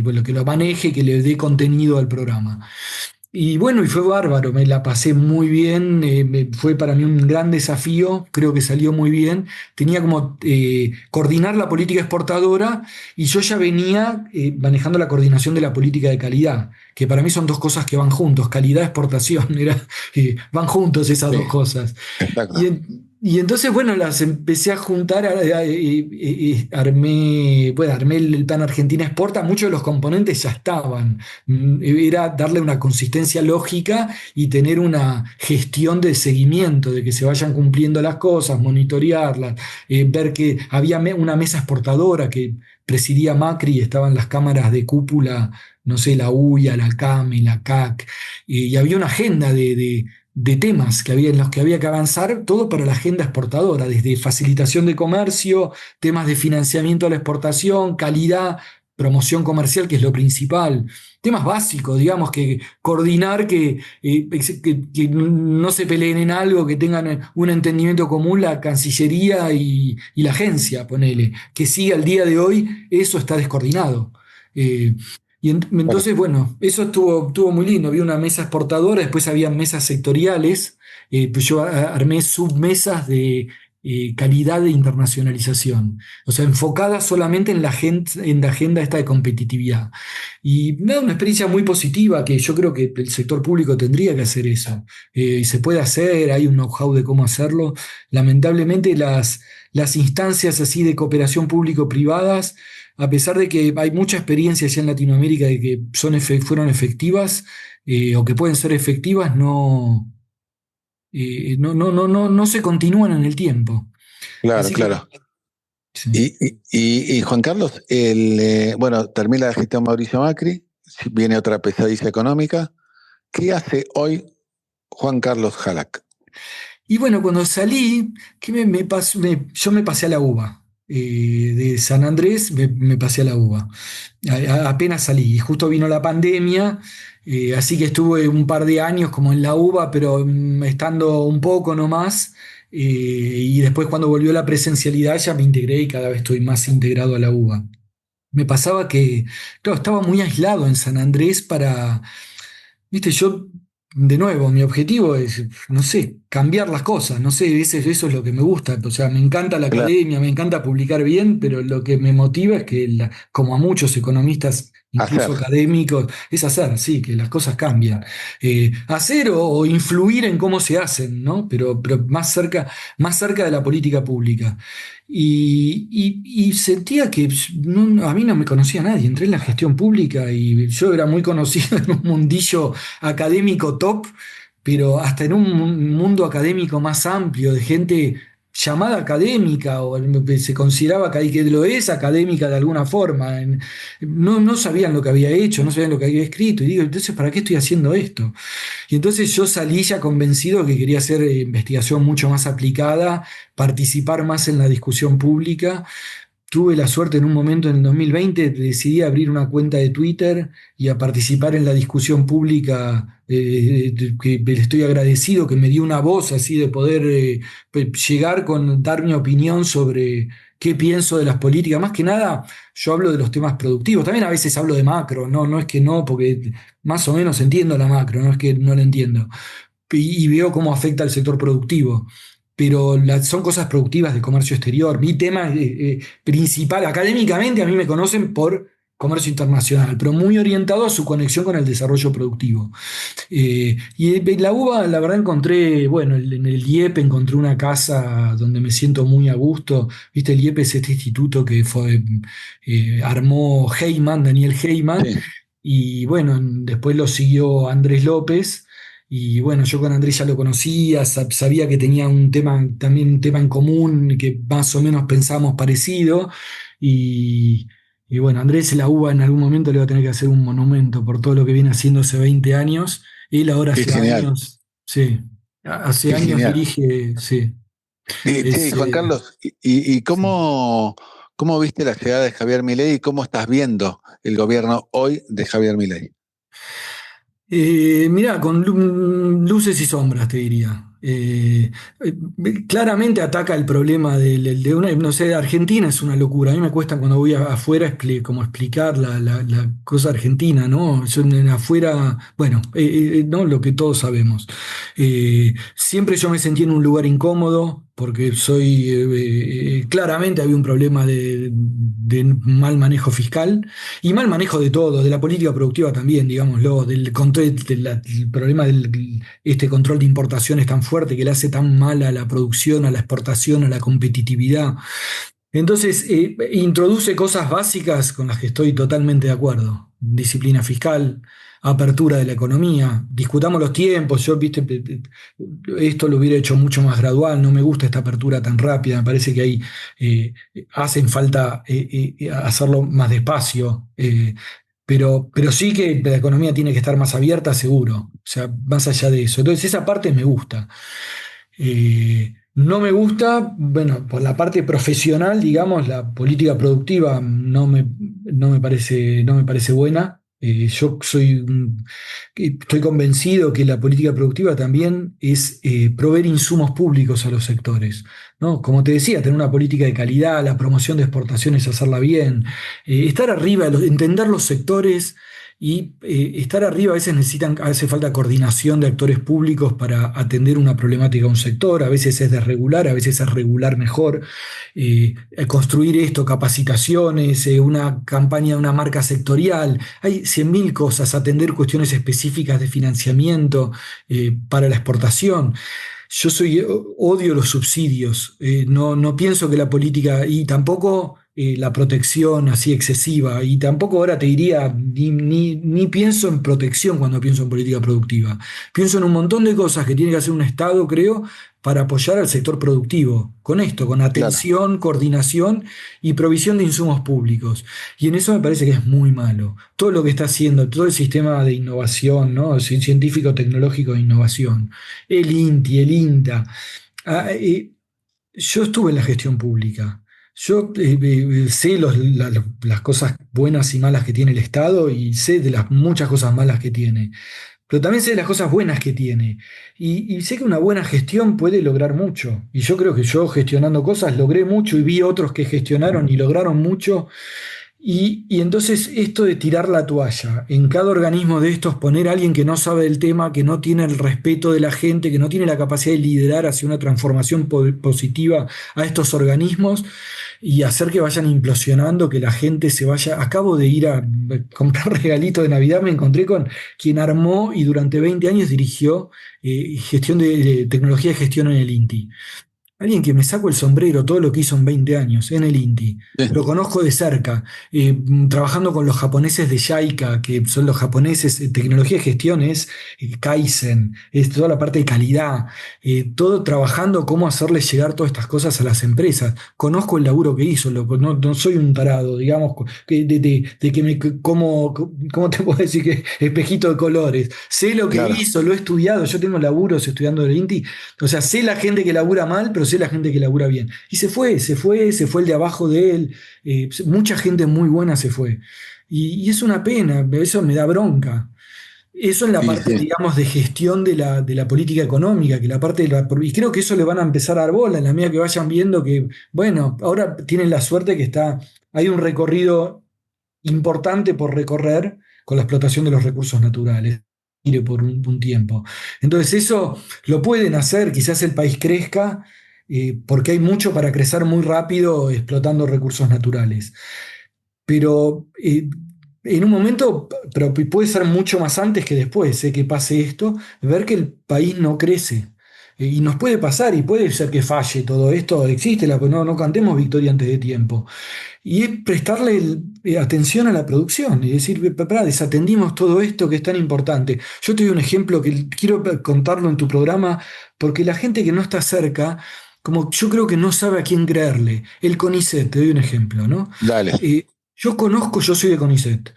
bueno, que lo maneje, que le dé contenido al programa. Y bueno, y fue bárbaro, me la pasé muy bien, fue para mí un gran desafío, creo que salió muy bien. Tenía como coordinar la política exportadora y yo ya venía manejando la coordinación de la política de calidad, que para mí son dos cosas que van juntos, calidad, exportación, van juntos esas Sí, dos cosas. exacto. Y entonces, bueno, las empecé a juntar, armé, bueno, armé el plan Argentina Exporta, muchos de los componentes ya estaban. Era darle una consistencia lógica y tener una gestión de seguimiento, de que se vayan cumpliendo las cosas, monitorearlas, ver que había una mesa exportadora que presidía Macri y estaban las cámaras de cúpula, no sé, la UIA, la CAME, la CAC, y había una agenda de temas en los que había que avanzar, todo para la agenda exportadora, desde facilitación de comercio, temas de financiamiento a la exportación, calidad, promoción comercial, que es lo principal, temas básicos, digamos, que coordinar que no se peleen en algo, que tengan un entendimiento común la Cancillería y la agencia, ponele, que sí, al día de hoy eso está descoordinado. Eh, Claro. entonces, bueno, eso estuvo muy lindo. Había una mesa exportadora, después había mesas sectoriales. Pues yo armé submesas de calidad de internacionalización, o sea, enfocadas solamente en la agenda esta de competitividad. Y me da una experiencia muy positiva que yo creo que el sector público tendría que hacer eso. Y se puede hacer, hay un know-how de cómo hacerlo. Lamentablemente las instancias así de cooperación público-privadas, a pesar de que hay mucha experiencia ya en Latinoamérica de que fueron efectivas o que pueden ser efectivas, no se continúan en el tiempo. Claro, Así que, claro. sí. Y Juan Carlos, bueno, termina la gestión Mauricio Macri, viene otra pesadilla económica. ¿Qué hace hoy Juan Carlos Jalac? Y bueno, cuando salí, yo me pasé a la UBA. De San Andrés me pasé a la UBA. Apenas salí. Y justo vino la pandemia, así que estuve un par de años como en la UBA, pero estando un poco nomás. Y después cuando volvió la presencialidad ya me integré y cada vez estoy más integrado a la UBA. Me pasaba que, claro, estaba muy aislado en San Andrés viste, yo, de nuevo, mi objetivo es, no sé, cambiar las cosas, no sé, eso es lo que me gusta, o sea, me encanta la Claro, academia, me encanta publicar bien, pero lo que me motiva es que, como a muchos economistas, incluso hacer. académicos, es hacer, sí, que las cosas cambian. Hacer o influir en cómo se hacen, ¿no? Pero más cerca de la política pública. Y sentía que a mí no me conocía nadie, entré en la gestión pública y yo era muy conocido en un mundillo académico top, pero hasta en un mundo académico más amplio, de gente llamada académica, o se consideraba que lo es académica de alguna forma. No sabían lo que había hecho, no sabían lo que había escrito, y digo, entonces, ¿para qué estoy haciendo esto? Y entonces yo salí ya convencido que quería hacer investigación mucho más aplicada, participar más en la discusión pública. Tuve la suerte en un momento en el 2020, decidí abrir una cuenta de Twitter y a participar en la discusión pública, que le estoy agradecido, que me dio una voz así de poder llegar dar mi opinión sobre qué pienso de las políticas. Más que nada, yo hablo de los temas productivos. También a veces hablo de macro, no es que no, porque más o menos entiendo la macro, no es que no la entiendo, y veo cómo afecta al sector productivo. Pero son cosas productivas de comercio exterior. Mi tema principal, académicamente, a mí me conocen por comercio internacional, pero muy orientado a su conexión con el desarrollo productivo. Y en la UBA, la verdad, encontré, bueno, en el IEP encontré una casa donde me siento muy a gusto. Viste, el IEP es este instituto que armó Heyman, Daniel Heyman, Sí, y bueno, después lo siguió Andrés López. Y bueno, yo con Andrés ya lo conocía, sabía que tenía un tema, también un tema en común, que más o menos pensamos parecido. Y, y bueno, Andrés la UBA en algún momento le va a tener que hacer un monumento por todo lo que viene haciendo hace 20 años. Él ahora qué hace genial, años, sí, hace qué años genial. dirige, sí, Che, es, Juan Carlos, sí. cómo viste la llegada de Javier Milei y cómo estás viendo el gobierno hoy de Javier Milei? Mirá, con luces y sombras, te diría. Claramente ataca el problema de una, no sé, Argentina es una locura. A mí me cuesta cuando voy afuera como explicar la cosa argentina, ¿no? Yo en afuera, bueno, no lo que todos sabemos. Siempre yo me sentí en un lugar incómodo porque claramente había un problema de mal manejo fiscal. Y mal manejo de todo, de la política productiva también, digámoslo, del control, el problema del este control de importaciones tan fuerte que le hace tan mal a la producción, a la exportación, a la competitividad. Entonces, introduce cosas básicas con las que estoy totalmente de acuerdo. Disciplina fiscal, apertura de la economía, discutamos los tiempos, yo, viste, esto lo hubiera hecho mucho más gradual, no me gusta esta apertura tan rápida, me parece que ahí eh, hacen falta hacerlo más despacio, pero sí que la economía tiene que estar más abierta, seguro, o sea, más allá de eso. Entonces, esa parte me gusta. No me gusta, bueno, por la parte profesional, digamos, la política productiva no me parece buena. Yo estoy convencido que la política productiva también es proveer insumos públicos a los sectores, ¿no? Como te decía, tener una política de calidad, la promoción de exportaciones, hacerla bien, estar arriba, entender los sectores y estar arriba a veces hace falta coordinación de actores públicos para atender una problemática de un sector, a veces es desregular, a veces es regular mejor, construir esto, capacitaciones, una campaña de una marca sectorial, hay 100.000 cosas, atender cuestiones específicas de financiamiento para la exportación. Odio los subsidios, no pienso que la política, y tampoco la protección así excesiva, y tampoco ahora te diría, ni pienso en protección cuando pienso en política productiva. Pienso en un montón de cosas que tiene que hacer un Estado, creo, para apoyar al sector productivo, con esto, con Claro, atención, coordinación y provisión de insumos públicos. Y en eso me parece que es muy malo. Todo lo que está haciendo, todo el sistema de innovación, ¿no? Científico, tecnológico de innovación, el INTI, el INTA. Ah, yo estuve en la gestión pública. Yo sé las cosas buenas y malas que tiene el Estado y sé de las muchas cosas malas que tiene, pero también sé de las cosas buenas que tiene. Y sé que una buena gestión puede lograr mucho. Y yo creo que yo gestionando cosas logré mucho y vi otros que gestionaron y lograron mucho y entonces esto de tirar la toalla, en cada organismo de estos poner a alguien que no sabe del tema, que no tiene el respeto de la gente, que no tiene la capacidad de liderar hacia una transformación positiva a estos organismos y hacer que vayan implosionando, que la gente se vaya. Acabo de ir a comprar regalito de Navidad, me encontré con quien armó y durante 20 años dirigió gestión de tecnología de gestión en el INTI. Alguien que me saco el sombrero, todo lo que hizo en 20 años en el INTI. Lo sí, conozco de cerca, trabajando con los japoneses de JICA, que son los japoneses, tecnología de gestión es Kaizen, es toda la parte de calidad, todo trabajando cómo hacerles llegar todas estas cosas a las empresas. Conozco el laburo que hizo, no soy un tarado, digamos, de que ¿cómo te puedo decir que espejito de colores? Sé lo que claro. hizo, lo he estudiado, yo tengo laburos estudiando el INTI, o sea, sé la gente que labura mal, pero sé la gente que labura bien. Y se fue el de abajo de él. Mucha gente muy buena se fue. Y es una pena, eso me da bronca. Eso en la Y parte, sí, digamos, de gestión de la política económica, que la parte y creo que eso le van a empezar a dar bola en la medida que vayan viendo que, bueno, ahora tienen la suerte que hay un recorrido importante por recorrer con la explotación de los recursos naturales. por un tiempo. Entonces eso lo pueden hacer, quizás el país crezca, porque hay mucho para crecer muy rápido explotando recursos naturales. Pero en un momento, pero puede ser mucho más antes que después, que pase esto, ver que el país no crece. Y nos puede pasar y puede ser que falle todo esto, existe, no cantemos victoria antes de tiempo. Y es prestarle atención a la producción y decir, pará, desatendimos todo esto que es tan importante. Yo te doy un ejemplo que quiero contarlo en tu programa, porque la gente que no está cerca, como yo creo que no sabe a quién creerle. El CONICET, te doy un ejemplo, ¿no? Dale. Yo soy de CONICET,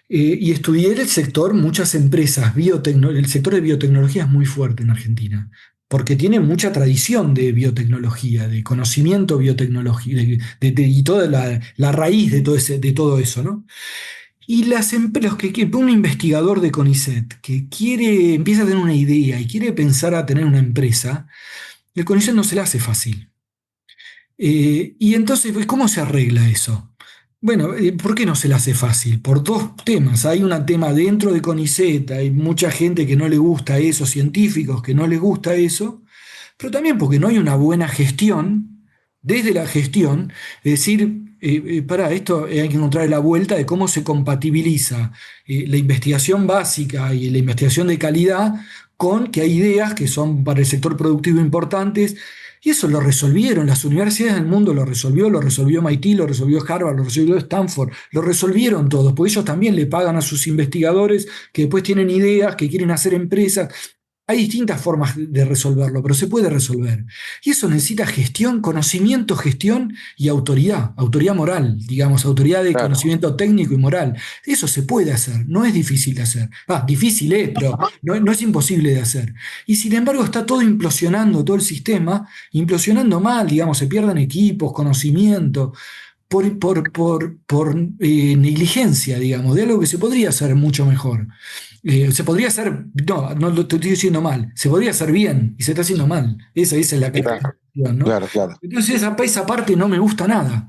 y estudié el sector, muchas empresas, el sector de biotecnología es muy fuerte en Argentina, porque tiene mucha tradición de biotecnología, de conocimiento biotecnología, y toda la raíz de todo eso, ¿no? Y un investigador de CONICET que empieza a tener una idea y quiere pensar a tener una empresa, el CONICET no se le hace fácil. Y entonces, pues, ¿cómo se arregla eso? Bueno, ¿por qué no se le hace fácil? Por dos temas. Hay un tema dentro de CONICET, hay mucha gente que no le gusta eso, científicos que no les gusta eso, pero también porque no hay una buena gestión, desde la gestión, es decir, para esto hay que encontrar la vuelta de cómo se compatibiliza la investigación básica y la investigación de calidad con que hay ideas que son para el sector productivo importantes. Y eso lo resolvieron, las universidades del mundo lo resolvió MIT, lo resolvió Harvard, lo resolvió Stanford, lo resolvieron todos, porque ellos también le pagan a sus investigadores que después tienen ideas, que quieren hacer empresas. Hay distintas formas de resolverlo, pero se puede resolver. Y eso necesita gestión, conocimiento, gestión y autoridad moral, digamos, autoridad de Claro. conocimiento técnico y moral. Eso se puede hacer, no es difícil de hacer. Difícil es, pero no es imposible de hacer. Y sin embargo está todo implosionando, todo el sistema, implosionando mal, digamos, se pierden equipos, conocimiento, por negligencia, digamos, de algo que se podría hacer mucho mejor. Se podría hacer, no lo estoy diciendo mal, se podría hacer bien y se está haciendo mal. Esa es la Claro, cuestión, ¿no? claro, claro. Entonces esa parte no me gusta nada.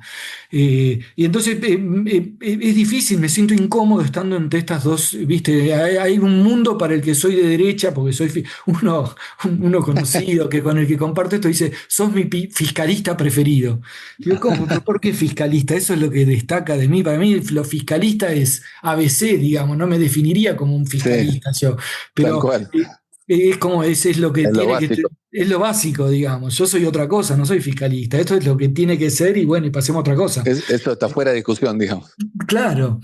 Y entonces es difícil, me siento incómodo estando entre estas dos, ¿viste? Hay un mundo para el que soy de derecha, porque soy uno conocido que con el que comparto esto dice, sos mi fiscalista preferido. Digo, ¿cómo? ¿Pero por qué fiscalista? Eso es lo que destaca de mí. Para mí lo fiscalista es ABC, digamos, no me definiría como un Sí, fiscalista yo, tal pero cual. es como ese es lo que Es lo tiene que básico. es lo básico, digamos. Yo soy otra cosa, no soy fiscalista. Esto es lo que tiene que ser y bueno, y pasemos a otra cosa. Eso está fuera de discusión, digamos. Claro.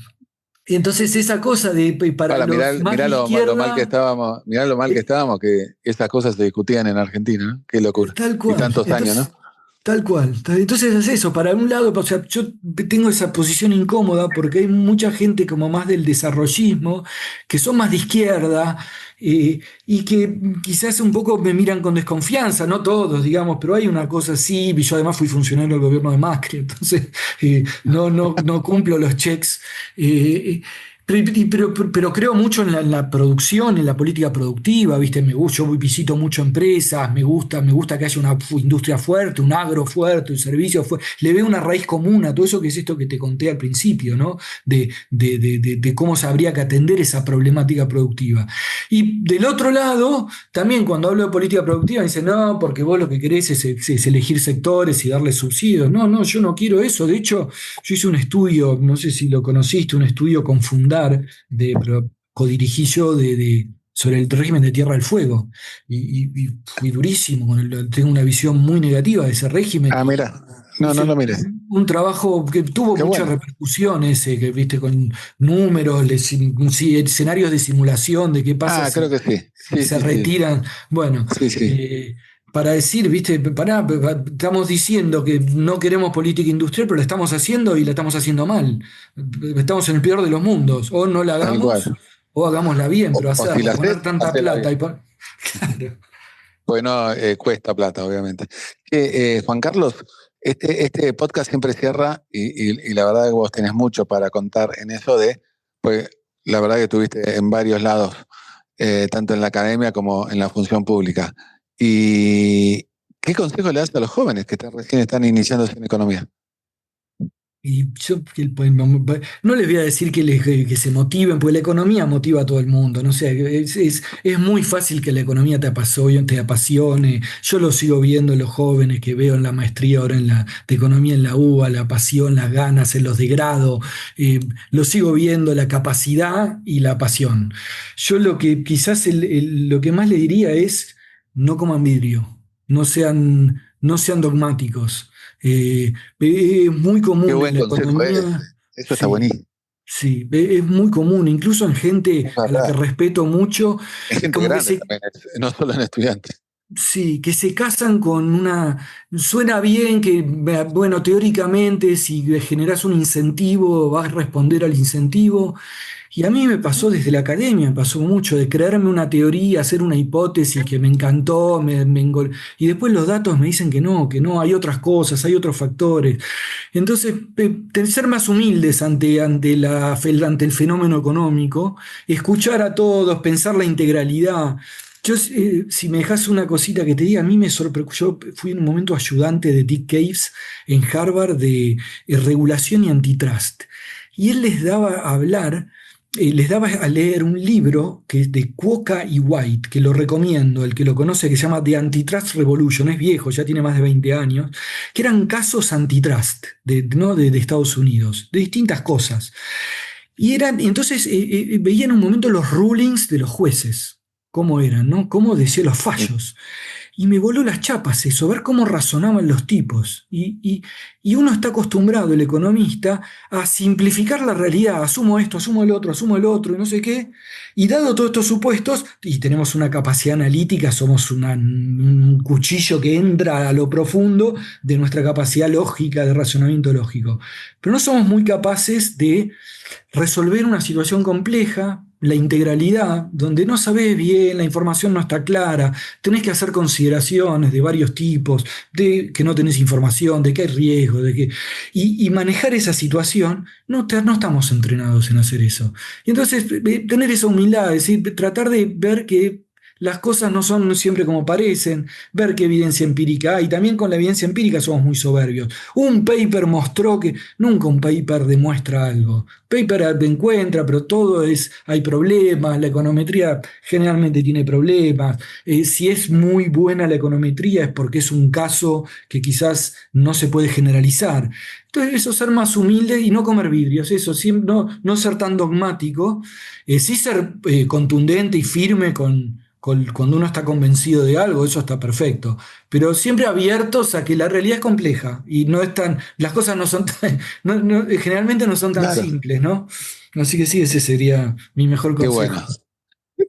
Y entonces esa cosa de para Ahora, los más mirá de lo mal que izquierda, estábamos, mirá lo mal que eh, estábamos, que esas cosas se discutían en Argentina, ¿no? Qué locura. tal Y cual. tantos años, ¿no? Entonces, tal cual. Entonces es eso, para un lado, o sea, yo tengo esa posición incómoda porque hay mucha gente como más del desarrollismo, que son más de izquierda, y que quizás un poco me miran con desconfianza, no todos, digamos, pero hay una cosa así, y yo además fui funcionario del gobierno de Macri, entonces no cumplo los checks. eh, pero creo mucho en la producción, en la política productiva, ¿viste? Yo visito mucho empresas, me gusta que haya una industria fuerte, un agro fuerte, un servicio fuerte. Le veo una raíz común a todo eso que es esto que te conté al principio, ¿no? De cómo se habría que atender esa problemática productiva. Y del otro lado, también cuando hablo de política productiva, dicen, no, porque vos lo que querés es elegir sectores y darles subsidios. No, yo no quiero eso. De hecho, yo hice un estudio, no sé si lo conociste, un estudio con Fundar, pero codirigí yo sobre el régimen de Tierra del Fuego. Y fui durísimo, tengo una visión muy negativa de ese régimen. Ah, mira. No, no Hice lo mires. un trabajo que tuvo Qué mucha bueno. repercusión ese, que viste con números, escenarios de simulación de qué pasa Ah, creo si que sí. si Sí, se sí, sí. retiran. Bueno, Sí, sí. para decir, viste, estamos diciendo que no queremos política industrial, pero la estamos haciendo y la estamos haciendo mal. Estamos en el peor de los mundos. O no la Tal cual. hagamos, o hagámosla bien, pero O si hacerla, la poner haces, tanta hacela plata bien. Claro. Porque no, cuesta plata, obviamente. Juan Carlos, este podcast siempre cierra y la verdad que vos tenés mucho para contar en eso pues la verdad que estuviste en varios lados, tanto en la academia como en la función pública. ¿Y qué consejo le das a los jóvenes que recién están iniciándose en economía? Y yo no les voy a decir que se motiven, porque la economía motiva a todo el mundo. No sé, es muy fácil que la economía te apasione. Yo lo sigo viendo en los jóvenes que veo en la maestría ahora de economía en la UBA, la pasión, las ganas en los de grado. Lo sigo viendo, la capacidad y la pasión. Yo lo que quizás lo que más le diría es no coman vidrio, no sean dogmáticos. Es muy Qué común en buen la consejo es. economía, Eso está sí, buenísimo. sí, es muy común, incluso en gente Es a la que verdad. respeto mucho, Es gente como que grande también, no solo en estudiantes. sí, que se casan con suena bien que, bueno, teóricamente si le generas un incentivo vas a responder al incentivo. Y a mí me pasó desde la academia, me pasó mucho de creerme una teoría, hacer una hipótesis que me encantó, y después los datos me dicen que no, hay otras cosas, hay otros factores. Entonces, ser más humildes ante el fenómeno económico, escuchar a todos, pensar la integralidad. Yo, si me dejas una cosita que te diga, a mí me sorprendió, yo fui en un momento ayudante de Dick Caves en Harvard de regulación y antitrust. Y él les daba a leer un libro que es de Cuoca y White, que lo recomiendo, el que lo conoce, que se llama The Antitrust Revolution, es viejo, ya tiene más de 20 años, que eran casos antitrust ¿no? de Estados Unidos, de distintas cosas. Y entonces veía en un momento los rulings de los jueces, cómo eran, ¿no? Cómo decían los Sí. fallos. Y me voló las chapas eso, ver cómo razonaban los tipos. Y uno está acostumbrado, el economista, a simplificar la realidad. Asumo esto, asumo el otro, y no sé qué. Y dado todos estos supuestos, y tenemos una capacidad analítica, somos un cuchillo que entra a lo profundo de nuestra capacidad lógica, de razonamiento lógico. Pero no somos muy capaces de resolver una situación compleja, la integralidad, donde no sabés bien, la información no está clara, tenés que hacer consideraciones de varios tipos, de que no tenés información, de que hay riesgo, y manejar esa situación, no estamos entrenados en hacer eso. Y entonces, tener esa humildad, es decir, tratar de ver que las cosas no son siempre como parecen, ver qué evidencia empírica hay. También con la evidencia empírica somos muy soberbios. Un paper mostró que nunca un paper demuestra algo. Paper encuentra, pero hay problemas, la econometría generalmente tiene problemas. Si es muy buena la econometría es porque es un caso que quizás no se puede generalizar. Entonces, eso, ser más humilde y no comer vidrios, eso, no ser tan dogmático, sí ser contundente y firme cuando uno está convencido de algo, eso está perfecto. Pero siempre abiertos a que la realidad es compleja y las cosas no son generalmente no son tan Claro, simples, ¿no? Así que sí, ese sería mi mejor qué consejo.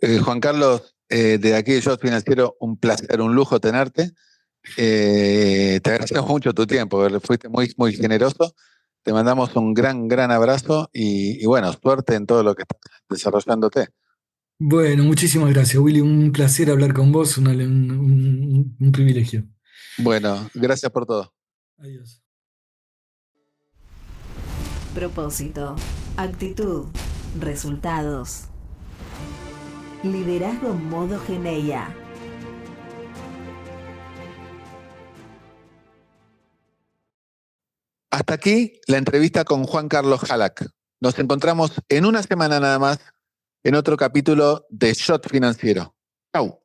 bueno. Juan Carlos, de aquí de Yo Financiero, un placer, un lujo tenerte. Te agradecemos mucho tu tiempo, fuiste muy, muy generoso. Te mandamos un gran, gran abrazo y bueno, suerte en todo lo que estás desarrollándote. Bueno, muchísimas gracias, Willy. Un placer hablar con vos, un privilegio. Bueno, gracias por todo. Adiós. Propósito, actitud, resultados. Liderazgo modo Geneia. Hasta aquí la entrevista con Juan Carlos Jalac. Nos encontramos en una semana nada más en otro capítulo de Shot Financiero. Chau.